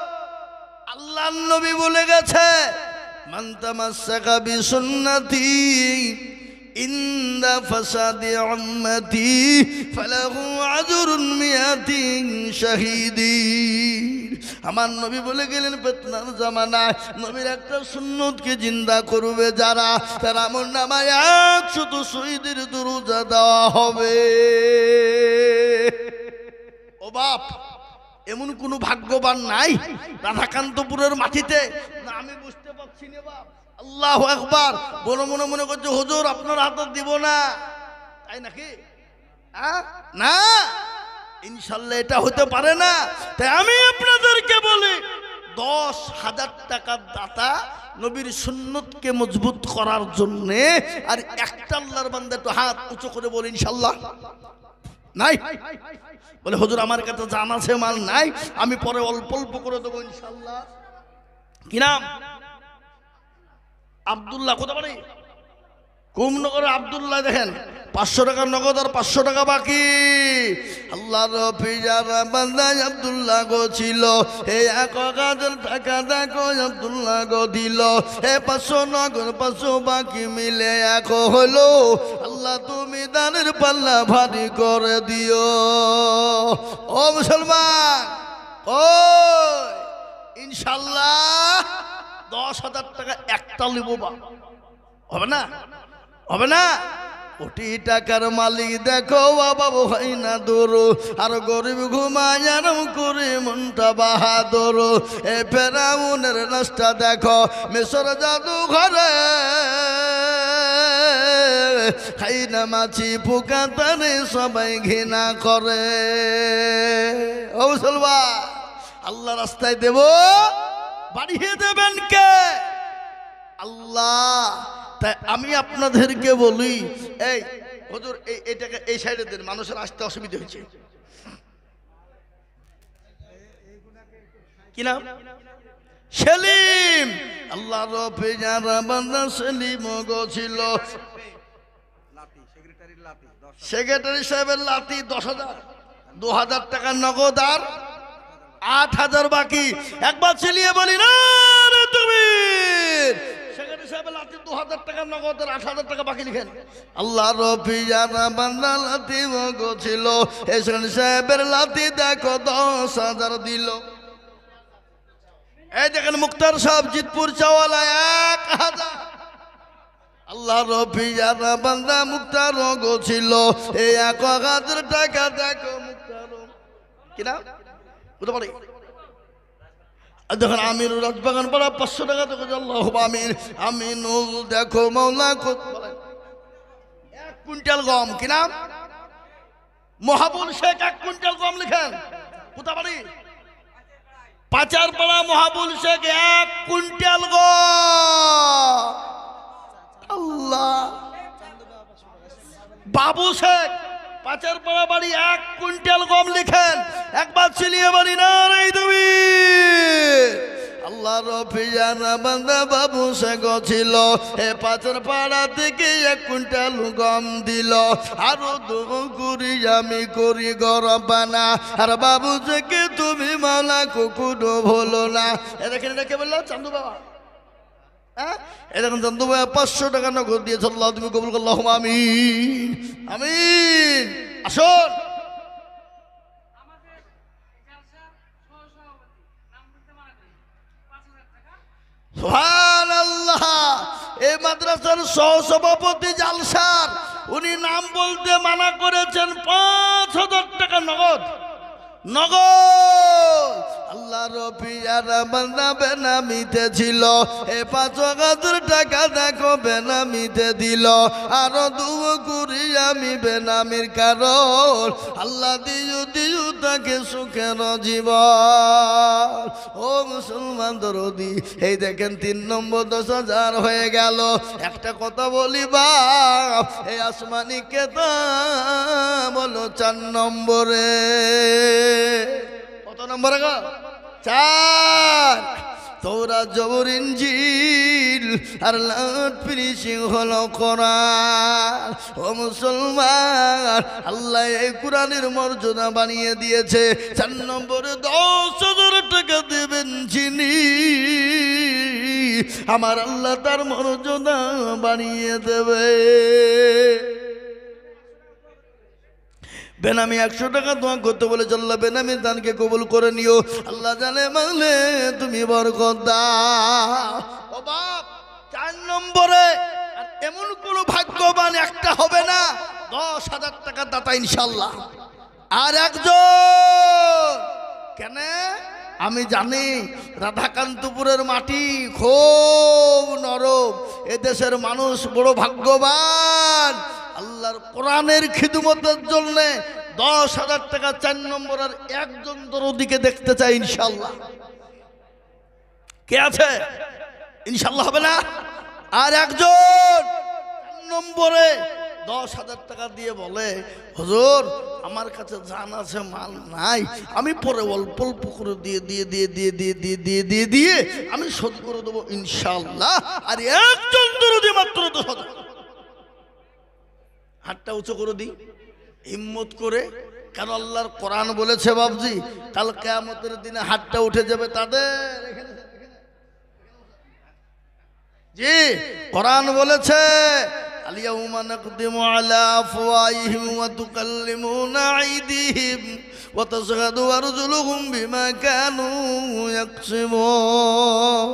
S1: আল্লাহর নবী বলে গেছে, মান তামাসসাকা বিসুন্নতি ইনদা ফাসাদি উম্মতি ফালাহু আজরুন মিয়াতিন শাহীদিন। আমার নবী বলে গেলেন, ফিতনার জামানায় নবীর একটা সুন্নতকে জিন্দা করবে যারা, তার আমলনামায় 100 শহীদের দরজা দেওয়া হবে। ও বাপ, এমন কোন ভাগ্যবান নাই রাধাকান্তপুরের মাটিতে? না, আমি বুঝতে পারছি না বাপ। আল্লাহু আকবার। বড় মনে মনে করছে হুজুর আপনার হাতে দিব না, তাই নাকি? না, ইনশাল্লাহ এটা হতে পারে না। তাই আমি আপনাদেরকে বলি, 10,000 টাকার দাতা নবীর সুন্নতকে মজবুত করার জন্য। আর একটা আল্লাহর বান্দা একটু হাত উঁচু করে বলি ইনশাল্লাহ নাই? বলে হুজুর আমার কাছে জান আছে, মাল নাই, আমি পরে অল্প অল্প করে দেবো ইনশাল্লাহ। কি নাম? আব্দুল্লাহ। কোথা বাড়ি? কুমনগরে আব্দুল্লাহ। দেখেন 500 টাকা নগদ আর 500 টাকা বাকি। আল্লাহর পিয়ারা বান্দা আব্দুল্লাহ গো ছিল। এই 1,000 টাকা দেখো আব্দুল্লাহ গো দিল। এ 500 নগদ 500 বাকি মিলে 1 হলো। আল্লাহ তুমি দানের পাল্লা ভারী করে দিও। ও মুসলমান, ও ইনশাল্লাহ 10,000 টাকা একটা লিব বা হবে না? হবে না? কোটি টাকার মালিক দেখো বাবা হয় না দূর। আর গরিব ঘুমায় আরাম করে মনটা বাহাদুর। এ ফেরাউনের রাস্তা দেখো মিশর জাদু ঘরে। খাই না মাছি পোকা তারে সবাই ঘৃণা করে। ও মুসলমান, আল্লাহ রাস্তায় দেব, বাড়িয়ে দেবেন কে? আল্লাহ। তাই আমি আপনাদেরকে বলি, এই হুজুর এইটাকে এই সাইডে দেন, মানুষের আসতে অসুবিধা হয়েছে। কি নাম? সেলিম। আল্লাহ রফি যারা বান্দা সেলিম গো ছিল। সেক্রেটারি সাহেবের লাতি 10,000, 2,000 টাকা নগদ আর 8,000 বাকি। একবার চিলিয়ে বলি না রে তুমি। সেক্রেটারি সাহেবের লাতি 2,000 টাকা নগদ আর 8,000 টাকা বাকি লিখেন। আল্লাহ রফি যারা বান্দা লাতি গো ছিল। এই সেক্রেটারি সাহেবের লাতি দেখো 10,000 দিল। এই দেখেন মুক্তার সাহেব জিতপুর চাওয়ালা 1,000। আল্লাহ রফি যারা বান্দা মুক্তার গো ছিল। এই 1,000 টাকা দেখো মুক্তার। কিনা বুঝতে পারি? দেখেন আমির রাজবাগান পাড়া 500 টাকা দেখো। আল্লাহ আমির আমিনুল দেখো মৌলা 1 কুইন্টাল গম। কিনা মহাবুল শেখ 1 কুইন্টাল গম লিখেন। কোথা বাড়ি? পাচার পাড়া মহাবুল শেখ 1 কুইন্টাল গম। আল্লাহ। বাবু শেখ পাচার পাড়া বাড়ি 1 কুইন্টাল গম লিখেন। একবার চিলিয়ে বাড়ি না রে তুমি। আল্লাহ রফি যারা বান্দা বাবু শেখ ছিল। এ পাচার পাড়া থেকে 1 কুইন্টাল গম দিল। আরো 2 করি আমি করি গরবানা। আর বাবু শেখ তুমি মালা কুকুরও ভুলো না। এ দেখেন এটা কে বললো? চান্দু বাবা। এই দেখুন চান্দু ভাই 500 টাকা নগদ দিয়েছে। আল্লাহ তুমি কবুল করো। আল্লাহুম্মা আমিন আমিন। আসুন। সুবহানাল্লাহ। এই মাদ্রাসার সহসভাপতি জালসার উনি নাম বলতে মানা করেছেন। 5,000 টাকা নগদ নগদ। আল্লাহর পিয়ারা বান্দা বেনামিতে ছিল, এ 5,000 টাকা দেখো বেনামিতে দিল, আরো 2 কুড়ি আমি বেনামির কারণ আল্লাহ দিও দিও তাকে সুখের জীবন। ও মুসলমান দরদি, এই দেখেন 3 নম্বর 10,000 হয়ে গেল। একটা কথা বলি বাপ, এই আসমানি কেতাব হলো 4 নম্বরে। কত নম্বরে গো? 4। তোরা জবর ইনজিল আর লাট ফিনিশিং হলো কোরআন। ও মুসলমান, আল্লাহ এই কোরআনের মর্যাদা বানিয়ে দিয়েছে। 4 নম্বরে 10,000 টাকা দেবেন যিনি, আমার আল্লাহ তার মর্যাদা বানিয়ে দেবে। বেনামি 100 টাকা দোয়া করতে বলে, আল্লাহ বেনামি দানকে কবুল করে নিও। আল্লাহ জানে মালে তুমি বরকত দাও। ও বাপ, 4 নম্বরে এমন কোন ভাগ্যবান একটা হবে না, 10,000 টাকা দাতা ইনশাআল্লাহ। আর একজন কেন? আমি জানি রাধাকান্তপুরের মাটি খুব নরম, এদেশের মানুষ বড় ভাগ্যবান। আল্লাহর কোরআনের খিদমতের জন্য 10,000 টাকা 4 নম্বর আর একজন দরদিকে দেখতে চাই ইনশাআল্লাহ। কে আছে? ইনশাআল্লাহ হবে না? আর একজন 4 নম্বরে 10,000 টাকা দিয়ে বলে, হুজুর আমার কাছে জান আছে মাল নাই, আমি পরে অল্প অল্প করে দিয়ে আমি শোধ করে দেবো ইনশাআল্লাহ। আর একজন দরদি মাত্র 10,000। হাতটা উঁচু করে দিই হিম্মত করে, কারণ আল্লাহর কোরআন বলেছে বাবজি, কাল কিয়ামতের দিনে হাতটা উঠে যাবে তাদের। জি, কোরআন বলেছে আল-ইয়াওমা নাকদিমু আলা আফওয়াহিহিম ওয়া তুকাল্লিমুনা আইদিহিম ওয়া তাশহাদু আরজুলুহুম বিমা কানু ইয়াকসিবুন।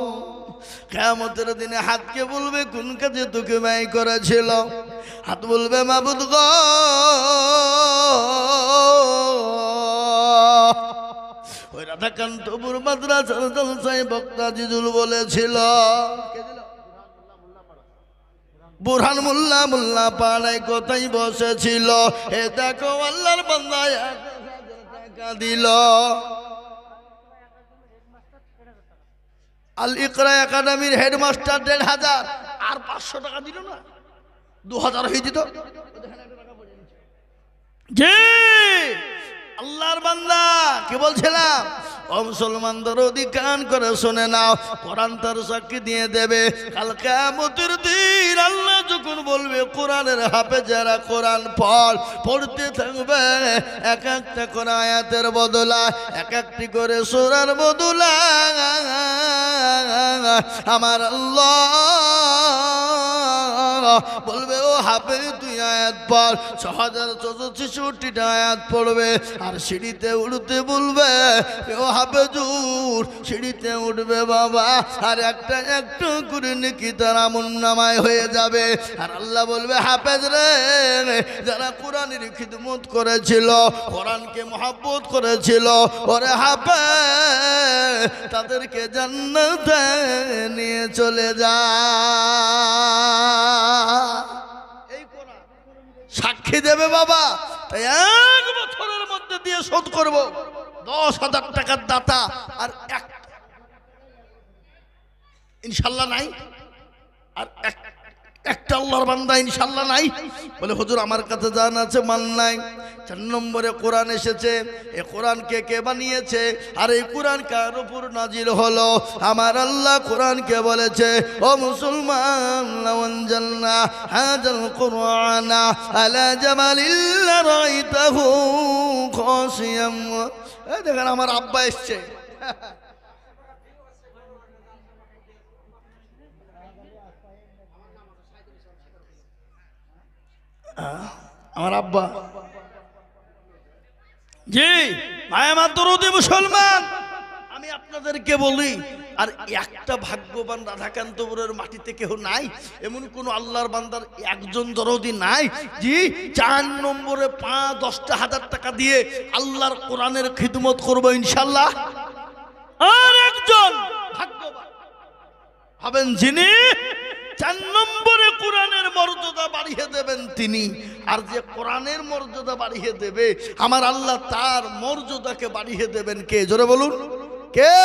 S1: কিয়ামতের দিনে হাতকে বলবে কোন কাজে তোকে ব্যয় করেছিল। হাত বলবে মাবুদ গো, ওই রাধাকান্তপুর মাদ্রাসার জলসায় বক্তা জিজুল বলেছিল, বুরহান মোল্লা পাড়ায় কোথায় বসেছিল, এ দেখো আল্লাহর বান্দা 1,000 টাকা দিল। আল ইকরা একাডেমির হেডমাস্টার 1,500 আর 500 টাকা দিল না, 2,000 হয়ে যেত। জি, আল্লাহর বান্দা কি বলছিলাম? ও মুসলমান দরদি কান করে শুনে নাও, কোরআন তার সাক্ষী দিয়ে দেবে। কাল কিয়ামতের দিন আল্লাহ যখন বলবে কোরআনের হাফেজেরা কোরআন পড়তে থাকবে, এক একটা করে আয়াতের বদলা, এক একটি করে সূরার বদলা আমার আল্লাহ বলবে, ও হাফেজ তুই আয়াত পড়। 6,466টা আয়াত পড়বে। আর সিঁড়িতে উঠতে বলবে, ও হাফেজ উঠ, সিঁড়িতে উঠবে বাবা। আর একটা একটা করে নেকি তার আমলনামায় হয়ে যাবে। আর আল্লাহ বলবে, হাফেজ রে, যারা কোরআনের খিদমত করেছিল, কোরআনকে মহব্বত করেছিল, ওরে হাফেজ তাদেরকে জান্নাতে নিয়ে চলে যা। এই কোরআন সাক্ষী দেবে বাবা। তাই 1 বছরের মধ্যে দিয়ে শোধ করব 10,000 টাকার দাতা আর ইনশাল্লাহ নাই। আর একটা আল্লাহর বান্দা ইনশাল্লাহ নাই। বলে হুজুর আমার কাছে জান আছে মাল নাই। 4 নম্বরে কোরআন এসেছে। এই কোরআনকে কে বানিয়েছে? আর এই কোরআন কার উপর নাজিল হলো? আমার আল্লাহ কোরআনকে বলেছে, ও মুসলমান, লাওয়ানজালনা হাযাল কুরআনা আলা জাবালিল রাআইতাহু খাশিয়াম। এই দেখেন আমার আব্বা এসছে। আমার আব্বা। জি ভাই আমার দরদি মুসলমান, আমি আপনাদেরকে বলি, আর একটা ভাগ্যবান রাধাকান্তপুরের মাটিতে কেউ নাই? এমন কোন আল্লাহর বান্দার একজন দরদি নাই? জি 4 নম্বরে 5-10 হাজার টাকা দিয়ে আল্লাহর কোরআনের খিদমত করবো ইনশাল্লাহ। আর একজন ভাগ্যবান হবেন যিনি 4 নম্বরে কোরআনের মর্যাদা বাড়িয়ে দেবেন তিনি। আর যে কোরআনের মর্যাদা বাড়িয়ে দেবে আমার আল্লাহ তার মর্যাদাকে বাড়িয়ে দেবেন কে? জোরে বলুন কে?